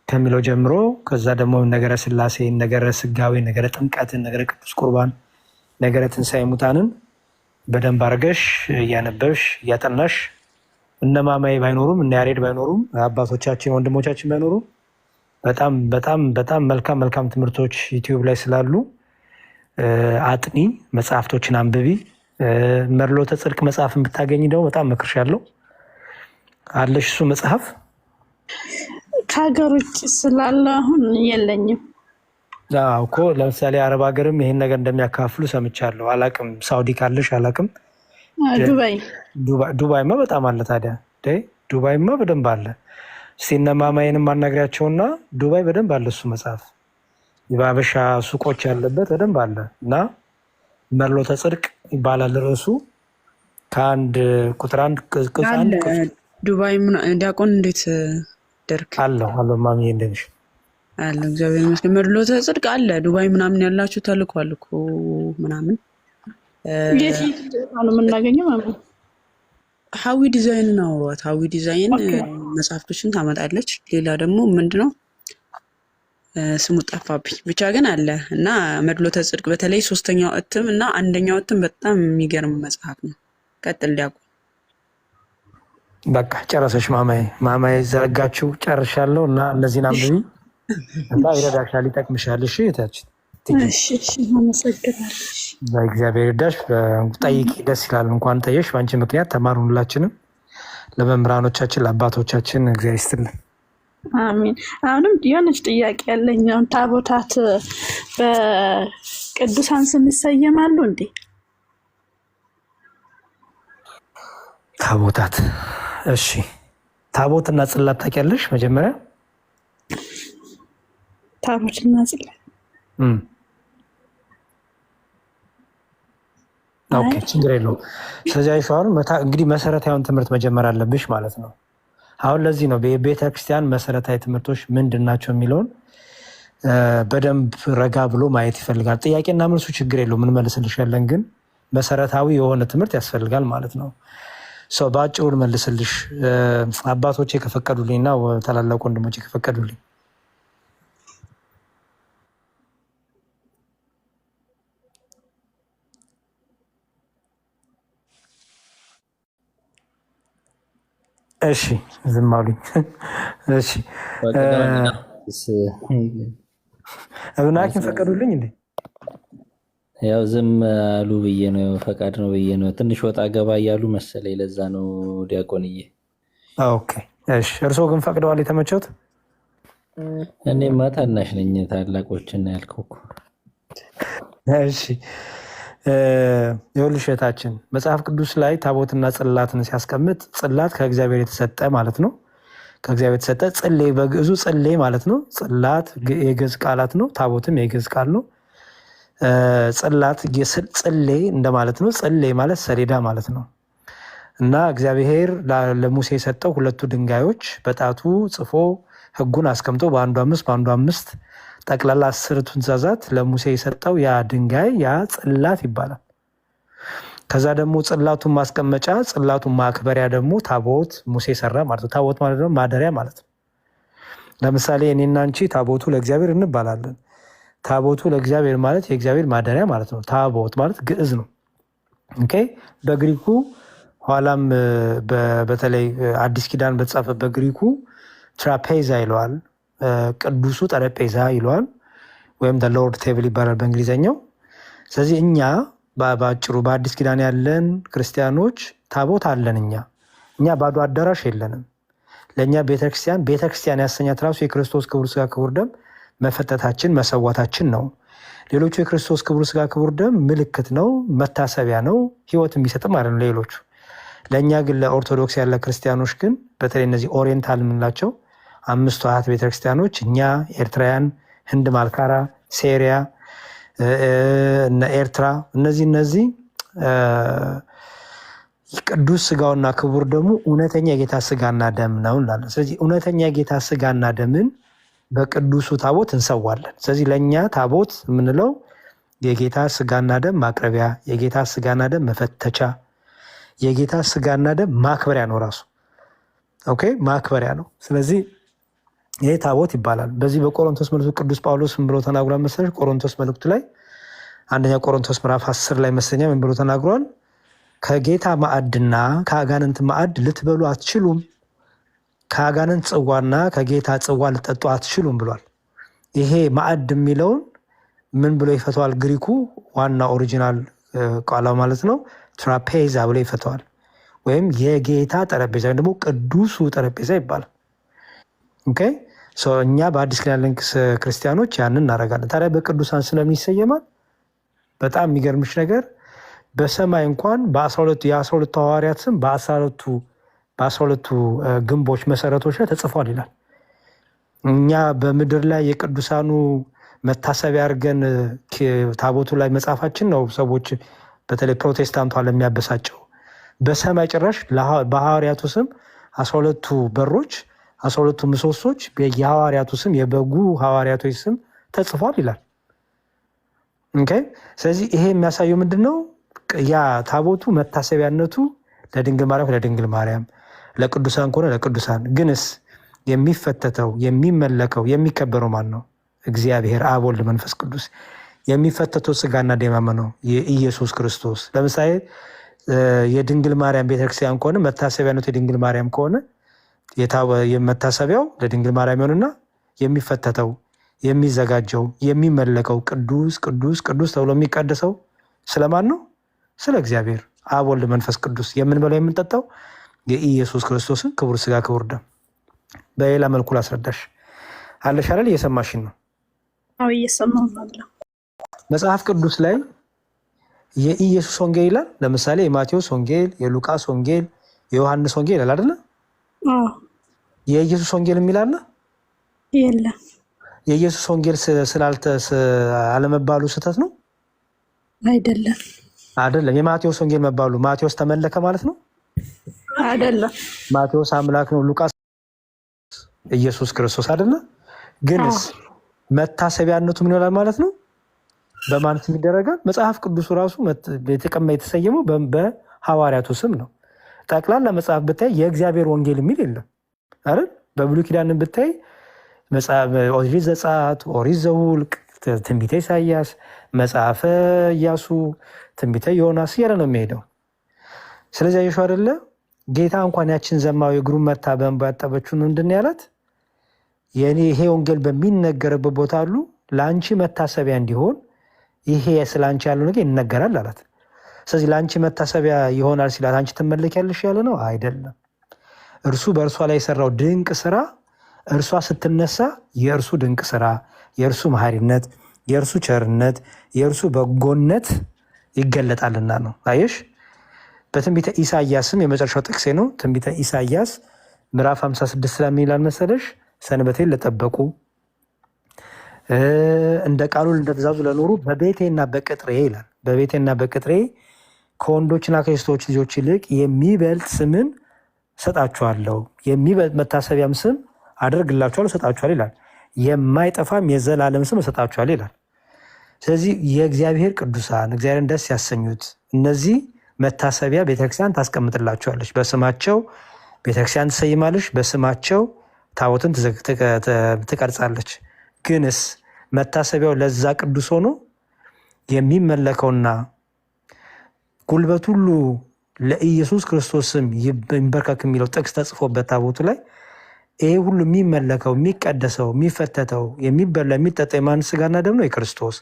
ከሚለው ጀምሮ ከዛ ደግሞ ነገረ ስላሴ፣ ነገረ ስጋዌ፣ ነገረ ጥምቀትን፣ ነገረ ቅዱስ ቁርባን፣ ነገረ ትንሣኤ ሙታንን በደንብ አድርገሽ እያነበብሽ እያጠናሽ እነማማይ ባይኖሩም እነ ያሬድ ባይኖሩም አባቶቻችን ወንድሞቻችን ባይኖሩም በጣም በጣም በጣም መልካም ትምህርቶች ዩቲዩብ ላይ ስላሉ አጥኒ፣ መጽሐፍቶችን አንብቢ። መርሎተ ጽድቅ መጽሐፍን ብታገኝ ደግሞ በጣም መክርሻለሁ። አለሽ እሱ መጽሐፍ? ከሀገር ውጭ ስላለ አሁን የለኝም እኮ። ለምሳሌ አረብ ሀገርም ይሄን ነገር እንደሚያካፍሉ ሰምቻለሁ። አላቅም፣ ሳውዲ ካለሽ አላቅም። ዱባይማ በጣም አለ። ታዲያ ዱባይማ በደንብ አለ። እስኪ እነ ማማዬንም አናግሪያቸውና ዱባይ በደንብ አለ እሱ መጽሐፍ። የባበሻ ሱቆች ያለበት በደንብ አለ እና መርሎተ ጽድቅ ይባላል ርዕሱ። ከአንድ ቁጥር አንድ ቅጽ አንድ ዱባይ ዲያቆን እንዴት ደርክ አለው ማሚ እንደሽ አለ። እግዚአብሔር ይመስገን። መርሎተ ጽድቅ አለ ዱባይ ምናምን ያላችሁ ተልኳል እኮ ምናምን። እንዴት ነው የምናገኘው? ሀዊ ዲዛይንን አውሯት። ሀዊ ዲዛይን መጽሐፍቶችን ታመጣለች። ሌላ ደግሞ ምንድነው ስሙ ጠፋብኝ፣ ብቻ ግን አለ እና መድሎተ ጽድቅ በተለይ 3ኛው እትም እና 1ኛው እትም በጣም የሚገርም መጽሐፍ ነው። ቀጥል ዲያቆን። በቃ ጨረሰሽ ማማዬ ዘረጋችሁ። ጨርሻለሁ እና እነዚህን አንብቢ እና ይረዳሻል፣ ይጠቅምሻል። እሺ የታችን አመሰግናለሁ። በእግዚአብሔር ይርዳሽ። ጠይቂ፣ ደስ ይላል። እንኳን ጠየሽ። በአንቺ ምክንያት ተማሩን ሁላችንም። ለመምህራኖቻችን ለአባቶቻችን እግዚአብሔር ይስጥልን። አሚን። አሁንም የሆነች ጥያቄ ያለኝ፣ ታቦታት በቅዱሳን ስም ይሰየማሉ እንዴ? ታቦታት እሺ፣ ታቦትና ጽላት ታውቂያለሽ? መጀመሪያ ታቦትና ጽላት ኦኬ ችግር የለውም። ስለዚህ አይሻውን እንግዲህ መሰረታዊውን ትምህርት መጀመር አለብሽ ማለት ነው። አሁን ለዚህ ነው የቤተክርስቲያን መሰረታዊ ትምህርቶች ምንድን ናቸው የሚለውን በደንብ ረጋ ብሎ ማየት ይፈልጋል። ጥያቄና መልሱ ችግር የለውም እንመልስልሻለን፣ ግን መሰረታዊ የሆነ ትምህርት ያስፈልጋል ማለት ነው። ሰው በአጭሩ ልመልስልሽ አባቶቼ ከፈቀዱልኝና ታላላቅ ወንድሞቼ ከፈቀዱልኝ። እሺ ዝም አሉኝ። እሺ እብናኪን ፈቀዱልኝ እንዴ? ያው ዝም አሉ ብዬ ነው፣ ፈቃድ ነው ብዬ ነው። ትንሽ ወጣ ገባ እያሉ መሰለኝ፣ ለዛ ነው ዲያቆንዬ። ኦኬ እሺ። እርስዎ ግን ፈቅደዋል? የተመቸውት? እኔማ ታናሽ ነኝ፣ ታላቆችን ያልከው እኮ። እሺ ይኸውልሽ እህታችን መጽሐፍ ቅዱስ ላይ ታቦትና ጽላትን ሲያስቀምጥ ጽላት ከእግዚአብሔር የተሰጠ ማለት ነው። ከእግዚአብሔር የተሰጠ ጽሌ በግዕዙ ጽሌ ማለት ነው። ጽላት የግዕዝ ቃላት ነው። ታቦትም የግዕዝ ቃል ነው። ጽላት ጽሌ እንደማለት ነው። ጽሌ ማለት ሰሌዳ ማለት ነው። እና እግዚአብሔር ለሙሴ የሰጠው ሁለቱ ድንጋዮች በጣቱ ጽፎ ሕጉን አስቀምጦ በአንዱ 5 በአንዱ 5 ጠቅላላ 10ቱን ትእዛዛት ለሙሴ የሰጠው ያ ድንጋይ ያ ጽላት ይባላል። ከዛ ደግሞ ጽላቱን ማስቀመጫ ጽላቱን ማክበሪያ ደግሞ ታቦት ሙሴ ሰራ ማለት ነው። ታቦት ማለት ደግሞ ማደሪያ ማለት ነው። ለምሳሌ እኔና አንቺ ታቦቱ ለእግዚአብሔር እንባላለን። ታቦቱ ለእግዚአብሔር ማለት የእግዚአብሔር ማደሪያ ማለት ነው። ታቦት ማለት ግዕዝ ነው። ኦኬ በግሪኩ ኋላም በተለይ አዲስ ኪዳን በተጻፈበት ግሪኩ ትራፔዛ ይለዋል፣ ቅዱሱ ጠረጴዛ ይለዋል፣ ወይም ሎርድ ቴብል ይባላል በእንግሊዝኛው። ስለዚህ እኛ በአጭሩ በአዲስ ኪዳን ያለን ክርስቲያኖች ታቦት አለን። እኛ ባዶ አዳራሽ የለንም። ለእኛ ቤተክርስቲያን ያሰኛት ራሱ የክርስቶስ ክቡር ስጋ ክቡር ደም መፈጠታችን መሰዋታችን ነው። ሌሎቹ የክርስቶስ ክቡር ስጋ ክቡር ደም ምልክት ነው፣ መታሰቢያ ነው፣ ህይወት የሚሰጥም አይደለም ሌሎቹ። ለእኛ ግን ለኦርቶዶክስ ያለ ክርስቲያኖች ግን በተለይ እነዚህ ኦሪየንታል የምንላቸው 5ቱ አሃት ቤተክርስቲያኖች እኛ ኤርትራውያን፣ ህንድ ማልካራ፣ ሴሪያ እና ኤርትራ እነዚህ ቅዱስ ስጋውና ክቡር ደሙ እውነተኛ የጌታ ስጋና ደም ነው እንላለን። ስለዚህ እውነተኛ የጌታ ስጋና ደምን በቅዱሱ ታቦት እንሰዋለን። ስለዚህ ለእኛ ታቦት የምንለው የጌታ ስጋና ደም ማቅረቢያ፣ የጌታ ስጋና ደም መፈተቻ፣ የጌታ ስጋና ደም ማክበሪያ ነው ራሱ። ኦኬ ማክበሪያ ነው። ስለዚህ ይሄ ታቦት ይባላል። በዚህ በቆሮንቶስ መልእክቱ ቅዱስ ጳውሎስ ምን ብሎ ተናግሯል መሰለሽ? ቆሮንቶስ መልእክቱ ላይ አንደኛ ቆሮንቶስ ምዕራፍ 10 ላይ መሰለኝ ምን ብሎ ተናግሯል? ከጌታ ማዕድና ከአጋንንት ማዕድ ልትበሉ አትችሉም፣ ከአጋንንት ጽዋና ከጌታ ጽዋ ልጠጡ አትችሉም ብሏል። ይሄ ማዕድ የሚለውን ምን ብሎ ይፈተዋል? ግሪኩ ዋና ኦሪጂናል ቃላ ማለት ነው ትራፔዛ ብሎ ይፈተዋል። ወይም የጌታ ጠረጴዛ ወይም ደግሞ ቅዱሱ ጠረጴዛ ይባላል። ኦኬ እኛ በአዲስ ኪዳን ያለን ክርስቲያኖች ያንን እናደርጋለን። ታዲያ በቅዱሳን ስለምን ይሰየማል? በጣም የሚገርምሽ ነገር በሰማይ እንኳን የ12ቱ ሐዋርያት ስም በ12ቱ ግንቦች መሰረቶች ላይ ተጽፏል ይላል። እኛ በምድር ላይ የቅዱሳኑ መታሰቢያ አድርገን ታቦቱ ላይ መጻፋችን ነው ሰዎች በተለይ ፕሮቴስታንቷ ለሚያበሳጨው። በሰማይ ጭራሽ በሐዋርያቱ ስም 12ቱ በሮች 12ቱ ምሰሶች የሐዋርያቱ ስም የበጉ ሐዋርያቶች ስም ተጽፏል ይላል። ኦኬ ስለዚህ ይሄ የሚያሳየው ምንድን ነው? ያ ታቦቱ መታሰቢያነቱ ለድንግል ማርያም ለቅዱሳን ከሆነ ለቅዱሳን፣ ግንስ የሚፈተተው የሚመለከው የሚከበረው ማን ነው? እግዚአብሔር አብ ወልድ መንፈስ ቅዱስ። የሚፈተተው ስጋና ደም ነው የኢየሱስ ክርስቶስ። ለምሳሌ የድንግል ማርያም ቤተክርስቲያን ከሆነ መታሰቢያነቱ የድንግል ማርያም ከሆነ መታሰቢያው ለድንግል ማርያም ይሆንና የሚፈተተው የሚዘጋጀው የሚመለከው ቅዱስ ቅዱስ ቅዱስ ተብሎ የሚቀደሰው ስለማን ነው? ስለ እግዚአብሔር አብ ወልድ መንፈስ ቅዱስ። የምንበላው የምንጠጣው የኢየሱስ ክርስቶስን ክቡር ስጋ ክቡር ደም። በሌላ መልኩ ላስረዳሽ አለሽ አይደል? እየሰማሽን ነው? አዎ እየሰማሁ ነው። መጽሐፍ ቅዱስ ላይ የኢየሱስ ወንጌል ይላል። ለምሳሌ የማቴዎስ ወንጌል፣ የሉቃስ ወንጌል፣ የዮሐንስ ወንጌል ይላል አይደል? የኢየሱስ ወንጌል የሚል አለ? የለም። የኢየሱስ ወንጌል አለመባሉ ስህተት ነው? አይደለም። አይደለም። የማቴዎስ ወንጌል መባሉ ማቴዎስ ተመለከ ማለት ነው አይደለም። ማቴዎስ አምላክ ነው፣ ሉቃስ ኢየሱስ ክርስቶስ አይደለ? ግንስ መታሰቢያነቱ ምን ይሆናል ማለት ነው? በማለት የሚደረጋል። መጽሐፍ ቅዱሱ ራሱ የተሰየመው በሐዋርያቱ ስም ነው። ጠቅላላ መጽሐፍ ብታይ የእግዚአብሔር ወንጌል የሚል የለም አይደል? በብሉይ ኪዳንን ብታይ ኦሪት ዘጸአት፣ ኦሪት ዘኍልቍ፣ ትንቢተ ኢሳይያስ፣ መጽሐፈ ኢያሱ፣ ትንቢተ ዮናስ እያለ ነው የሚሄደው። ስለዚህ አየሽው አይደለ? ጌታ እንኳን ያችን ዘማዊ እግሩን መታ በእንባ ያጠበችውን ምንድን ነው ያላት? የኔ ይሄ ወንጌል በሚነገርበት ቦታ ሁሉ ለአንቺ መታሰቢያ እንዲሆን ይሄ ስለ አንቺ ያለው ነገር ይነገራል አላት። ስለዚህ ለአንቺ መታሰቢያ ይሆናል ሲላት አንቺ ትመለኪያለሽ ያለ ነው አይደለም። እርሱ በእርሷ ላይ የሰራው ድንቅ ስራ እርሷ ስትነሳ የእርሱ ድንቅ ስራ፣ የእርሱ መሐሪነት፣ የእርሱ ቸርነት፣ የእርሱ በጎነት ይገለጣልና ነው። አየሽ፣ በትንቢተ ኢሳይያስም የመጨረሻው ጥቅሴ ነው። ትንቢተ ኢሳይያስ ምዕራፍ 56 ላይ ምን ይላል መሰለሽ? ሰንበቴን ለጠበቁ እንደ ቃሉ እንደ ትእዛዙ ለኖሩ በቤቴና በቅጥሬ ይላል። በቤቴና በቅጥሬ ከወንዶችና ከሴቶች ልጆች ይልቅ የሚበልጥ ስምን ሰጣችኋለሁ፣ የሚበልጥ መታሰቢያም ስም አደርግላችኋለሁ ሰጣችኋል ይላል። የማይጠፋም የዘላለም ስም ሰጣችኋል ይላል። ስለዚህ የእግዚአብሔር ቅዱሳን እግዚአብሔርን ደስ ያሰኙት እነዚህ መታሰቢያ ቤተክርስቲያን ታስቀምጥላችኋለች። በስማቸው ቤተክርስቲያን ትሰይማለች፣ በስማቸው ታቦትን ትቀርጻለች። ግንስ መታሰቢያው ለዛ ቅዱስ ሆኖ የሚመለከውና ጉልበት ሁሉ ለኢየሱስ ክርስቶስ ስም ይንበርከክ የሚለው ጥቅስ ተጽፎበት ታቦቱ ላይ ይሄ ሁሉ የሚመለከው የሚቀደሰው የሚፈተተው የሚበላ የሚጠጣ የማን ስጋና ደም ነው? የክርስቶስ።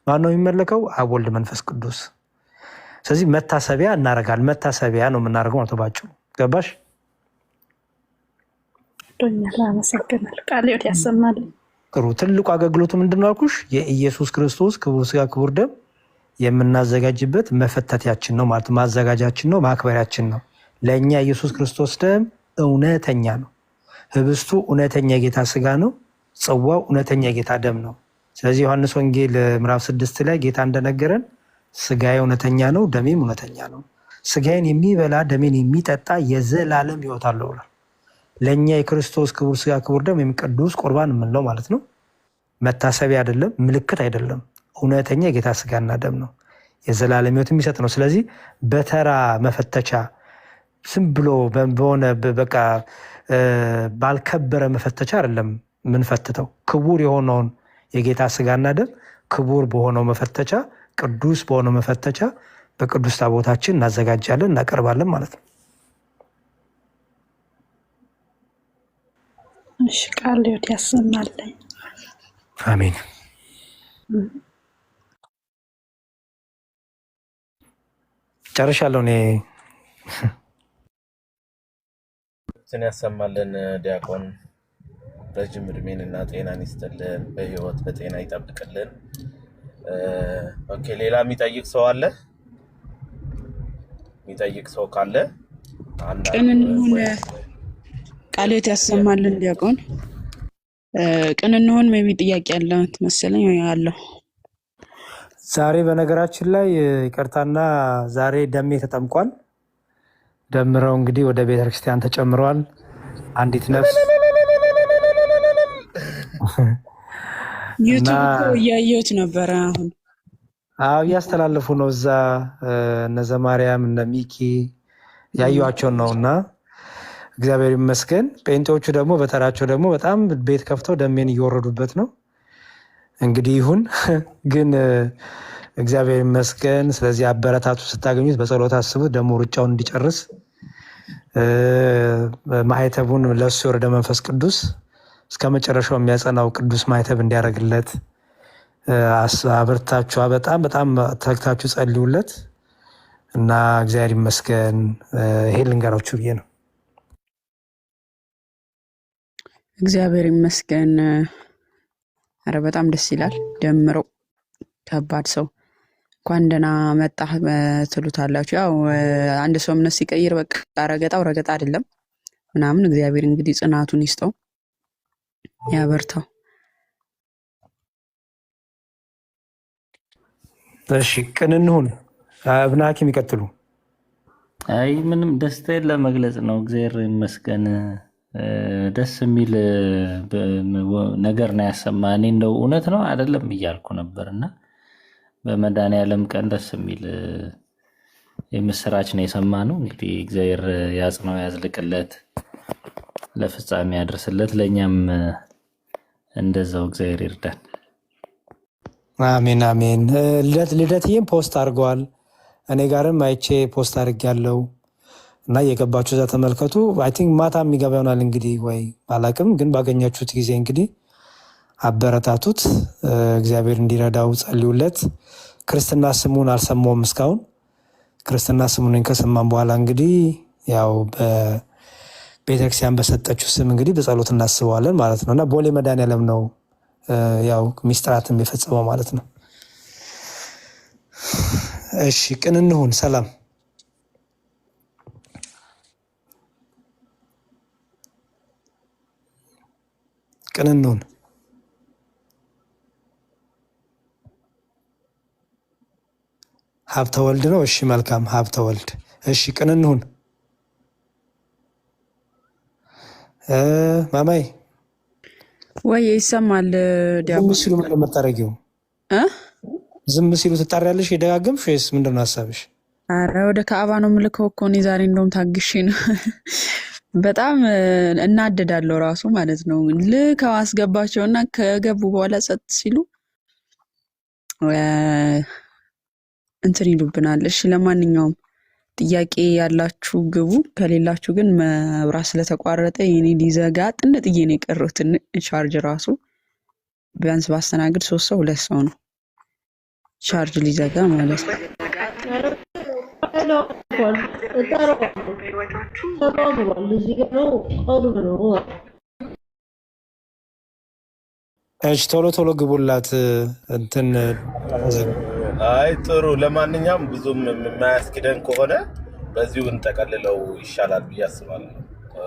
ማን ነው የሚመለከው? አብ ወልድ መንፈስ ቅዱስ። ስለዚህ መታሰቢያ እናደርጋለን። መታሰቢያ ነው የምናደርገው ማለት ባጭሩ። ገባሽ? አመሰግናለሁ። ቃልዎት ያሰማል። ጥሩ። ትልቁ አገልግሎቱ ምንድን ነው አልኩሽ? የኢየሱስ ክርስቶስ ክቡር ስጋ ክቡር ደም የምናዘጋጅበት መፈተቲያችን ነው ማለት ማዘጋጃችን ነው፣ ማክበሪያችን ነው። ለእኛ ኢየሱስ ክርስቶስ ደም እውነተኛ ነው። ህብስቱ እውነተኛ የጌታ ስጋ ነው። ጽዋው እውነተኛ የጌታ ደም ነው። ስለዚህ ዮሐንስ ወንጌል ምዕራፍ 6 ላይ ጌታ እንደነገረን ስጋዬ እውነተኛ ነው፣ ደሜም እውነተኛ ነው። ስጋዬን የሚበላ ደሜን የሚጠጣ የዘላለም ሕይወት አለው ብሏል። ለእኛ የክርስቶስ ክቡር ስጋ ክቡር ደም ወይም ቅዱስ ቁርባን የምንለው ማለት ነው። መታሰቢያ አይደለም፣ ምልክት አይደለም። እውነተኛ የጌታ ስጋና ደም ነው፣ የዘላለም ሕይወት የሚሰጥ ነው። ስለዚህ በተራ መፈተቻ ዝም ብሎ በሆነ በቃ ባልከበረ መፈተቻ አይደለም የምንፈትተው። ክቡር የሆነውን የጌታ ስጋና ደም ክቡር በሆነው መፈተቻ፣ ቅዱስ በሆነው መፈተቻ በቅዱስ ታቦታችን እናዘጋጃለን፣ እናቀርባለን ማለት ነው። እሺ፣ ቃልዎት ያሰማልኝ። አሜን። ጨርሻለሁ እኔ። ትን ያሰማልን። ዲያቆን ረጅም እድሜን እና ጤናን ይስጥልን፣ በህይወት በጤና ይጠብቅልን። ኦኬ፣ ሌላ የሚጠይቅ ሰው አለ? የሚጠይቅ ሰው ካለ ቅን እንሁን። ቃልዎት ያሰማልን ዲያቆን። ቅን እንሁን። ሜቢ ጥያቄ ያለ መሰለኝ ያለው ዛሬ በነገራችን ላይ ይቅርታና ዛሬ ደሜ ተጠምቋል። ደምረው እንግዲህ ወደ ቤተክርስቲያን ተጨምረዋል። አንዲት ነፍስ ዩቱብ እያየሁት ነበረ። አሁን እያስተላለፉ ነው። እዛ እነ ዘማርያም እነ ሚኪ ያዩዋቸውን ነው እና እግዚአብሔር ይመስገን። ጴንጤዎቹ ደግሞ በተራቸው ደግሞ በጣም ቤት ከፍተው ደሜን እየወረዱበት ነው። እንግዲህ ይሁን ግን እግዚአብሔር ይመስገን። ስለዚህ አበረታቱ፣ ስታገኙት በጸሎት አስቡት። ደግሞ ሩጫውን እንዲጨርስ ማህተቡን ለሱ የወረደ መንፈስ ቅዱስ እስከ መጨረሻው የሚያጸናው ቅዱስ ማህተብ እንዲያደርግለት አበርታችሁ በጣም በጣም ተግታችሁ ጸልዩለት እና እግዚአብሔር ይመስገን። ይሄ ልንገራችሁ ብዬ ነው። እግዚአብሔር ይመስገን። አረ በጣም ደስ ይላል። ደምረው ከባድ ሰው እንኳን ደህና መጣህ ትሉታላችሁ። ያው አንድ ሰው እምነት ሲቀይር በቃ ረገጣው ረገጣ አይደለም ምናምን። እግዚአብሔር እንግዲህ ጽናቱን ይስጠው፣ ያበርታው። እሺ፣ ቅን እንሁን። እብነ ሐኪም ይቀጥሉ። አይ ምንም ደስታዬን ለመግለጽ ነው። እግዚአብሔር ይመስገን። ደስ የሚል ነገር ነው ያሰማ። እኔ እንደው እውነት ነው አይደለም እያልኩ ነበር እና በመድኃኒዓለም ቀን ደስ የሚል የምስራች ነው የሰማ ነው። እንግዲህ እግዚአብሔር ያጽነው፣ ያዝልቅለት፣ ለፍጻሜ ያደርስለት። ለእኛም እንደዛው እግዚአብሔር ይርዳን። አሜን አሜን። ልደትዬም ፖስት አድርገዋል። እኔ ጋርም አይቼ ፖስት አድርጌያለሁ እና እየገባችሁ እዛ ተመልከቱ። አይ ቲንክ ማታ የሚገባ ይሆናል እንግዲህ ወይ አላቅም፣ ግን ባገኛችሁት ጊዜ እንግዲህ አበረታቱት። እግዚአብሔር እንዲረዳው ጸልዩለት። ክርስትና ስሙን አልሰማውም እስካሁን። ክርስትና ስሙን ከሰማን በኋላ እንግዲህ ያው በቤተክርስቲያን በሰጠችው ስም እንግዲህ በጸሎት እናስበዋለን ማለት ነው እና ቦሌ መድኃኒዓለም ነው ያው ሚስጥራትም የፈጸመው ማለት ነው። እሺ ቅን እንሁን። ሰላም ቅን እንሁን። ሀብተ ወልድ ነው። እሺ መልካም ሀብተ ወልድ። እሺ ቅን እንሁን። ማማይ ወይ ይሰማል? ዝም ሲሉ ምንድን ነው የምታደርጊው? ዝም ሲሉ ትጣሪያለሽ የደጋገምሽ ወይስ ምንድን ነው ሀሳብሽ? አረ ወደ ካዕባ ነው የምልከው እኮ እኔ ዛሬ እንደውም ታግሼ ነው። በጣም እናደዳለሁ ራሱ ማለት ነው። ልከው አስገባቸውና ከገቡ በኋላ ጸጥ ሲሉ እንትን ይሉብናል። እሺ ለማንኛውም ጥያቄ ያላችሁ ግቡ፣ ከሌላችሁ ግን መብራት ስለተቋረጠ የኔ ሊዘጋ ጥንጥዬ ነው የቀረሁት። ቻርጅ ራሱ ቢያንስ ባስተናግድ 3 ሰው 2 ሰው ነው ቻርጅ ሊዘጋ ማለት ነው። እሺ ቶሎ ቶሎ ግቡላት። እንትን አይ ጥሩ። ለማንኛውም ብዙም የማያስኪደን ከሆነ በዚሁ እንጠቀልለው ይሻላል ብዬ አስባለሁ።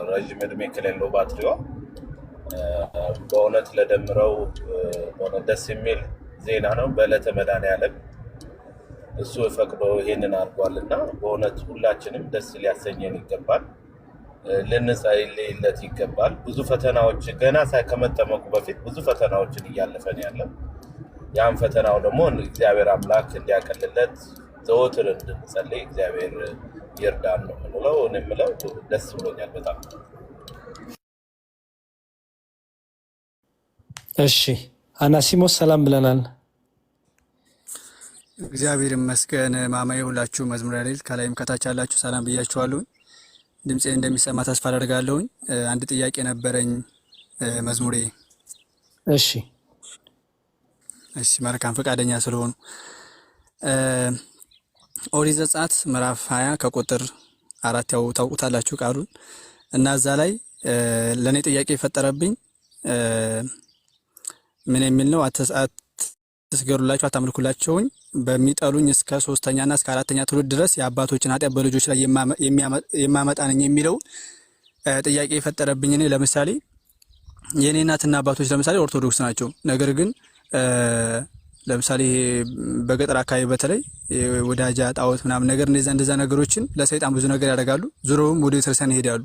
ረዥም እድሜ ከሌለው ባትሪዋ በእውነት ለደምረው በእውነት ደስ የሚል ዜና ነው። በዕለተ መድኃኒዓለም እሱ ፈቅዶ ይሄንን አድርጓል እና በእውነት ሁላችንም ደስ ሊያሰኘን ይገባል፣ ልንጸልይለት ይገባል። ብዙ ፈተናዎች ገና ከመጠመቁ በፊት ብዙ ፈተናዎችን እያለፈን ያለ ያን ፈተናው ደግሞ እግዚአብሔር አምላክ እንዲያቀልለት ዘወትር እንድንጸልይ እግዚአብሔር ይርዳን ነው የምንለው። እኔ የምለው ደስ ብሎኛል በጣም። እሺ አናሲሞስ ሰላም ብለናል። እግዚአብሔር ይመስገን። ማማዬ ሁላችሁ መዝሙረ ሌሊት ከላይም ከታች ያላችሁ ሰላም ብያችኋለሁኝ። ድምፄ እንደሚሰማ ተስፋ አደርጋለሁኝ። አንድ ጥያቄ ነበረኝ መዝሙሬ። እሺ መልካም ፈቃደኛ ስለሆኑ ኦሪት ዘጸአት ምዕራፍ 20 ከቁጥር 4 ያው ታውቁታላችሁ ቃሉን እና እዛ ላይ ለእኔ ጥያቄ የፈጠረብኝ ምን የሚል ነው? አትስገዱላቸው፣ አታምልኩላቸውኝ በሚጠሉኝ እስከ 3ኛና እስከ 4ኛ ትውልድ ድረስ የአባቶችን ኃጢአት በልጆች ላይ የማመጣ ነኝ የሚለው ጥያቄ የፈጠረብኝ እኔ ለምሳሌ የኔ እናትና አባቶች ለምሳሌ ኦርቶዶክስ ናቸው። ነገር ግን ለምሳሌ በገጠር አካባቢ በተለይ ወዳጃ ጣዖት ምናምን ነገር እንደዛ ነገሮችን ለሰይጣን ብዙ ነገር ያደርጋሉ። ዙሮም ወደ ቤተክርስቲያን ይሄዳሉ።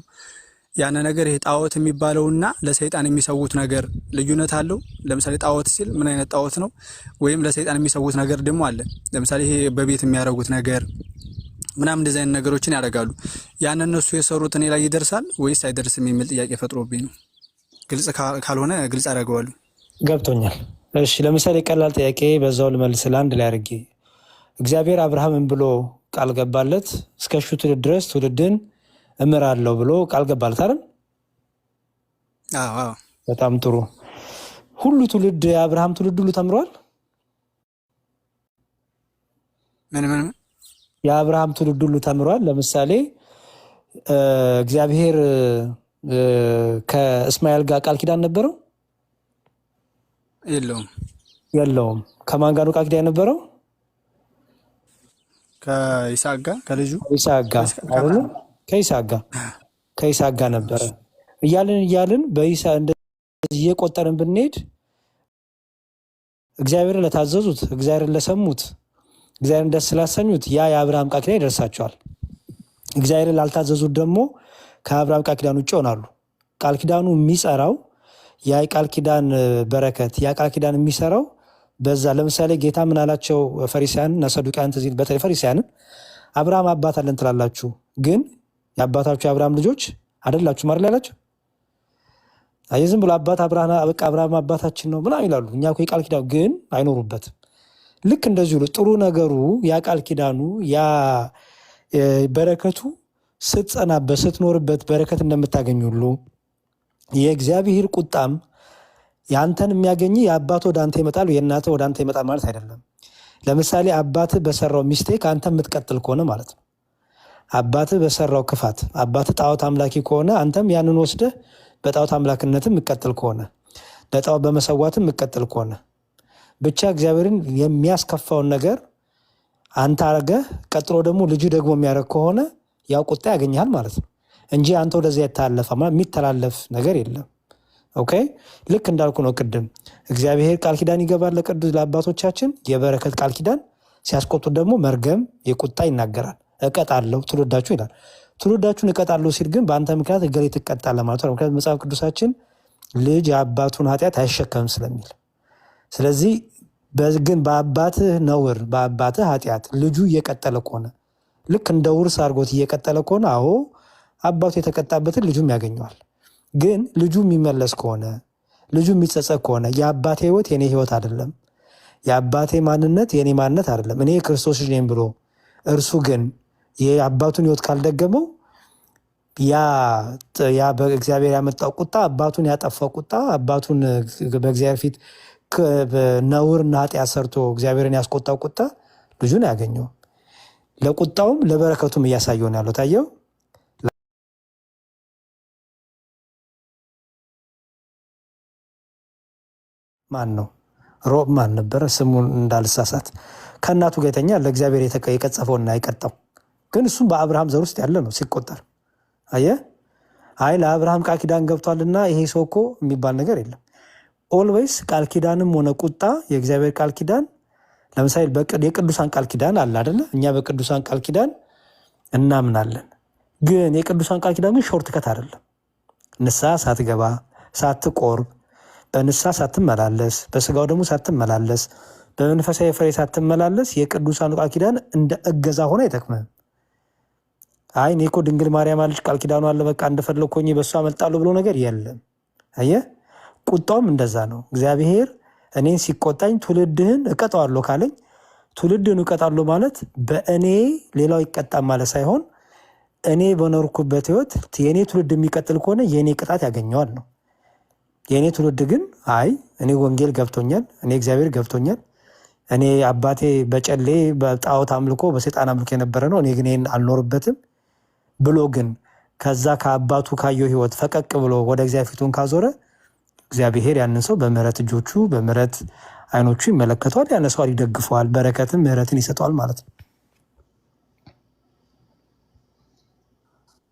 ያን ነገር ይሄ ጣዖት የሚባለውና ለሰይጣን የሚሰውት ነገር ልዩነት አለው። ለምሳሌ ጣዖት ሲል ምን አይነት ጣዖት ነው? ወይም ለሰይጣን የሚሰውት ነገር ደግሞ አለ። ለምሳሌ ይሄ በቤት የሚያደርጉት ነገር ምናምን እንደዚህ አይነት ነገሮችን ያደርጋሉ። ያን እነሱ የሰሩት እኔ ላይ ይደርሳል ወይስ አይደርስም የሚል ጥያቄ ፈጥሮብኝ ነው። ግልጽ ካልሆነ ግልጽ አደርገዋለሁ። ገብቶኛል። እሺ ለምሳሌ ቀላል ጥያቄ በዛው ልመልስ ለአንድ ላይ አድርጌ። እግዚአብሔር አብርሃምን ብሎ ቃል ገባለት እስከ ሺህ ትውልድ ድረስ ትውልድን እምራለሁ ብሎ ቃል ገባለት አይደል? አዎ። በጣም ጥሩ። ሁሉ ትውልድ የአብርሃም ትውልድ ሁሉ ተምሯል? ምን የአብርሃም ትውልድ ሁሉ ተምሯል? ለምሳሌ እግዚአብሔር ከእስማኤል ጋር ቃል ኪዳን ነበረው? የለውም። ከማን ጋር ነው ቃል ኪዳን የነበረው? ከይስሐቅ ጋር ከልጁ ከይስሐቅ ጋር ነበረ። እያልን እንደዚህ እየቆጠርን ብንሄድ እግዚአብሔርን ለታዘዙት እግዚአብሔርን ለሰሙት እግዚአብሔርን ደስ ስላሰኙት ያ የአብርሃም ቃል ኪዳን ይደርሳቸዋል። እግዚአብሔርን ላልታዘዙት ደግሞ ከአብርሃም ቃል ኪዳን ውጭ ይሆናሉ። ቃል ኪዳኑ የሚሰራው ያ ቃል ኪዳን በረከት ያ ቃል ኪዳን የሚሰራው በዛ። ለምሳሌ ጌታ ምን አላቸው ፈሪሳውያን እና ሰዱቃውያን? በተለይ ፈሪሳውያንን አብርሃም አባት አለን ትላላችሁ፣ ግን የአባታችሁ የአብርሃም ልጆች አይደላችሁ ማለት ያላቸው። አይ ዝም ብሎ አባት አብርሃም አባታችን ነው ምናምን ይላሉ። እኛ እኮ የቃል ኪዳኑ ግን አይኖሩበትም። ልክ እንደዚሁ ጥሩ ነገሩ ያ ቃል ኪዳኑ ያ በረከቱ ስትጸናበት ስትኖርበት በረከት እንደምታገኝ ሁሉ የእግዚአብሔር ቁጣም የአንተን የሚያገኝ የአባት ወደ አንተ ይመጣል የእናትህ ወደ አንተ ይመጣል ማለት አይደለም። ለምሳሌ አባትህ በሰራው ሚስቴክ አንተ የምትቀጥል ከሆነ ማለት ነው። አባትህ በሰራው ክፋት አባትህ ጣዖት አምላኪ ከሆነ አንተም ያንን ወስደህ በጣዖት አምላክነትም የምትቀጥል ከሆነ ለጣዖት በመሰዋትም የምትቀጥል ከሆነ ብቻ እግዚአብሔርን የሚያስከፋውን ነገር አንተ አድርገህ ቀጥሎ ደግሞ ልጁ ደግሞ የሚያደርግ ከሆነ ያው ቁጣ ያገኛል ማለት ነው እንጂ አንተ ወደዚያ የሚተላለፍ ነገር የለም። ኦኬ ልክ እንዳልኩ ነው ቅድም እግዚአብሔር ቃል ኪዳን ይገባል ለቅዱስ ለአባቶቻችን የበረከት ቃል ኪዳን፣ ሲያስቆጡት ደግሞ መርገም የቁጣ ይናገራል። እቀጣለሁ ትውልዳችሁ ይላል። ትውልዳችሁን እቀጣለሁ ሲል ግን በአንተ ምክንያት እገሌ ትቀጣለህ ማለት ነው። ምክንያቱም መጽሐፍ ቅዱሳችን ልጅ የአባቱን ኃጢአት አይሸከምም ስለሚል፣ ስለዚህ ግን በአባትህ ነውር በአባትህ ኃጢአት ልጁ እየቀጠለ ከሆነ ልክ እንደ ውርስ አድርጎት እየቀጠለ ከሆነ አዎ አባቱ የተቀጣበትን ልጁም ያገኘዋል። ግን ልጁ የሚመለስ ከሆነ ልጁ የሚጸጸት ከሆነ የአባቴ ህይወት የኔ ህይወት አይደለም፣ የአባቴ ማንነት የኔ ማንነት አይደለም፣ እኔ ክርስቶስ ልጅ ነኝ ብሎ እርሱ ግን የአባቱን ህይወት ካልደገመው ያ በእግዚአብሔር ያመጣው ቁጣ አባቱን ያጠፋው ቁጣ አባቱን በእግዚአብሔር ፊት ነውርና ኃጢአት ሰርቶ እግዚአብሔርን ያስቆጣው ቁጣ ልጁን አያገኘውም። ለቁጣውም ለበረከቱም እያሳየውን ያለው ታየው። ማን ነው? ሮብ ማን ነበረ ስሙን እንዳልሳሳት ከእናቱ ጋር የተኛ ለእግዚአብሔር የቀጸፈውና የቀጣው ግን እሱም በአብርሃም ዘር ውስጥ ያለ ነው ሲቆጠር። አየህ አይ ለአብርሃም ቃል ኪዳን ገብቷልና ይሄ ሰው እኮ የሚባል ነገር የለም። ኦልዌይስ ቃል ኪዳንም ሆነ ቁጣ የእግዚአብሔር ቃል ኪዳን ለምሳሌ የቅዱሳን ቃል ኪዳን አለ አይደለ? እኛ በቅዱሳን ቃል ኪዳን እናምናለን። ግን የቅዱሳን ቃል ኪዳን ግን ሾርት ከት አይደለም። ንስሐ ሳትገባ ሳትቆርብ በንስሐ ሳትመላለስ በስጋው ደግሞ ሳትመላለስ በመንፈሳዊ ፍሬ ሳትመላለስ የቅዱሳን ቃል ኪዳን እንደ እገዛ ሆነ አይጠቅምህም። አይ እኔ እኮ ድንግል ማርያም አለች ቃል ኪዳኑ አለ በቃ እንደፈለግኩኝ በእሷ አመልጣለሁ ብሎ ነገር የለም። አየህ ቁጣውም እንደዛ ነው። እግዚአብሔር እኔን ሲቆጣኝ ትውልድህን እቀጣዋለሁ ካለኝ ትውልድህን እቀጣለሁ ማለት በእኔ ሌላው ይቀጣል ማለት ሳይሆን እኔ በኖርኩበት ህይወት የእኔ ትውልድ የሚቀጥል ከሆነ የእኔ ቅጣት ያገኘዋል ነው። የእኔ ትውልድ ግን አይ እኔ ወንጌል ገብቶኛል፣ እኔ እግዚአብሔር ገብቶኛል፣ እኔ አባቴ በጨሌ በጣዖት አምልኮ በሰይጣን አምልኮ የነበረ ነው፣ እኔ ግን ይህን አልኖርበትም ብሎ ግን ከዛ ከአባቱ ካየው ህይወት ፈቀቅ ብሎ ወደ እግዚአብሔር ፊቱን ካዞረ እግዚአብሔር ያንን ሰው በምህረት እጆቹ በምህረት አይኖቹ ይመለከተዋል፣ ያነሰዋል፣ ይደግፈዋል፣ በረከትን ምህረትን ይሰጠዋል ማለት ነው።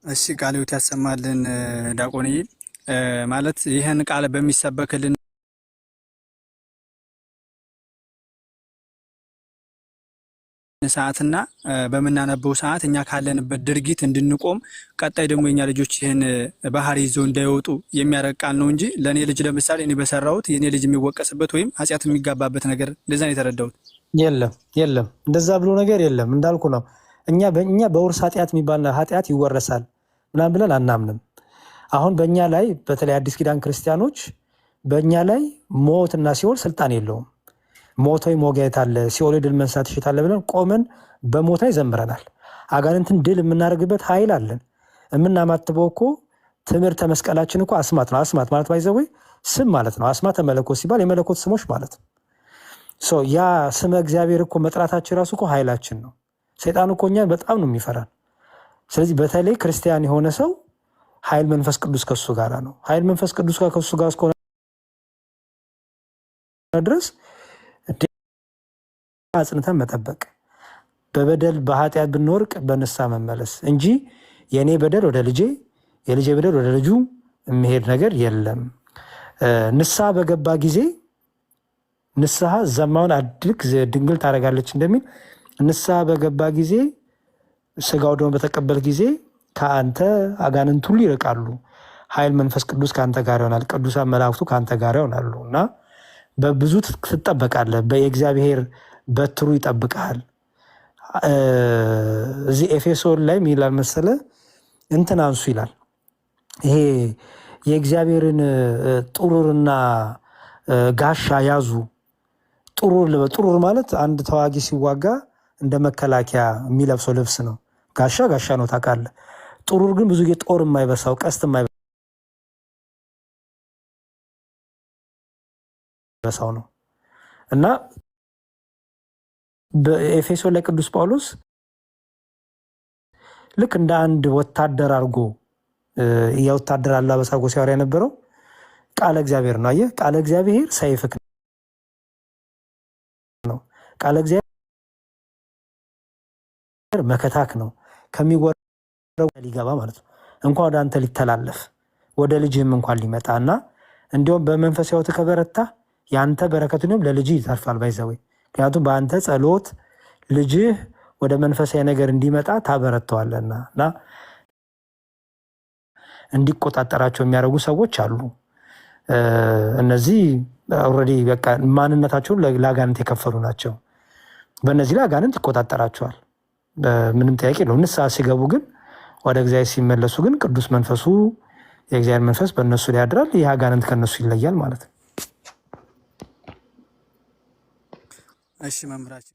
እሺ ቃለ ሕይወት ያሰማልን ዲያቆንዬ። ማለት ይህን ቃል በሚሰበክልን ሰዓትና በምናነበው ሰዓት እኛ ካለንበት ድርጊት እንድንቆም ቀጣይ ደግሞ የኛ ልጆች ይህን ባህሪ ይዘው እንዳይወጡ የሚያደርግ ቃል ነው እንጂ ለእኔ ልጅ ለምሳሌ እኔ በሰራሁት የእኔ ልጅ የሚወቀስበት ወይም ኃጢአት የሚጋባበት ነገር እንደዛ ነው የተረዳሁት። የለም እንደዛ ብሎ ነገር የለም። እንዳልኩ ነው እኛ በውርስ ኃጢአት የሚባል ኃጢአት ይወረሳል ምናምን ብለን አናምንም። አሁን በእኛ ላይ በተለይ አዲስ ኪዳን ክርስቲያኖች በእኛ ላይ ሞትና ሲኦል ስልጣን የለውም። ሞት ወይ ሞጋየት አለ ሲኦል ድል መንሳት ይሽታል ብለን ቆመን በሞት ላይ ዘምረናል። አጋንንትን ድል የምናደርግበት ኃይል አለን። የምናማትበው እኮ ትምህርተ መስቀላችን እኮ አስማት ነው። አስማት ማለት ባይዘው ስም ማለት ነው። አስማተ መለኮት ሲባል የመለኮት ስሞች ማለት ነው። ያ ስመ እግዚአብሔር እኮ መጥራታችን ራሱ እኮ ኃይላችን ነው። ሰይጣን እኮ እኛን በጣም ነው የሚፈራን። ስለዚህ በተለይ ክርስቲያን የሆነ ሰው ኃይል መንፈስ ቅዱስ ከሱ ጋር ነው። ኃይል መንፈስ ቅዱስ ከሱ ጋር እስከሆነ ድረስ አጽንተን መጠበቅ፣ በበደል በኃጢአት ብንወርቅ በንስሐ መመለስ እንጂ የእኔ በደል ወደ ልጄ የልጄ በደል ወደ ልጁ የሚሄድ ነገር የለም። ንስሐ በገባ ጊዜ ንስሐ ዘማውን አድርግ ድንግል ታደርጋለች እንደሚል ንስሐ በገባ ጊዜ ስጋው ደግሞ በተቀበል ጊዜ ከአንተ አጋንንት ሁሉ ይርቃሉ። ኃይል መንፈስ ቅዱስ ከአንተ ጋር ይሆናል። ቅዱሳን መላእክቱ ከአንተ ጋር ይሆናሉ እና በብዙ ትጠበቃለህ። በእግዚአብሔር በትሩ ይጠብቃል። እዚህ ኤፌሶን ላይ ምን ይላል መሰለ? እንትን አንሱ ይላል። ይሄ የእግዚአብሔርን ጥሩርና ጋሻ ያዙ። ጥሩር ማለት አንድ ተዋጊ ሲዋጋ እንደ መከላከያ የሚለብሰው ልብስ ነው። ጋሻ ነው ታውቃለህ። ጥሩር ግን ብዙ ጊዜ ጦር የማይበሳው ቀስት የማይበሳው ነው እና በኤፌሶን ላይ ቅዱስ ጳውሎስ ልክ እንደ አንድ ወታደር አድርጎ የወታደር አለባበስ አድርጎ ሲያወራ የነበረው ቃለ እግዚአብሔር ነው። አየህ፣ ቃለ እግዚአብሔር ሰይፍክ ነው። ቃለ እግዚአብሔር መከታክ ነው። ከሚወራው ሊገባ ማለት ነው። እንኳን ወደ አንተ ሊተላለፍ ወደ ልጅህም እንኳን ሊመጣ እና እንዲሁም በመንፈስ ሕይወት ከበረታ ያንተ በረከቱንም ለልጅህ ይተርፋል። ባይዘወይ ምክንያቱም በአንተ ጸሎት ልጅህ ወደ መንፈሳዊ ነገር እንዲመጣ ታበረተዋለና እና እንዲቆጣጠራቸው የሚያደርጉ ሰዎች አሉ። እነዚህ ኦልሬዲ በቃ ማንነታቸውን ለአጋንንት የከፈሉ ናቸው። በእነዚህ ላይ አጋንንት ይቆጣጠራቸዋል። ምንም ጥያቄ የለውም። ንስሐ ሲገቡ ግን ወደ እግዚአብሔር ሲመለሱ ግን ቅዱስ መንፈሱ የእግዚአብሔር መንፈስ በእነሱ ላይ ያድራል። ይህ አጋንንት ከእነሱ ይለያል ማለት ነው። እሺ መምህራችን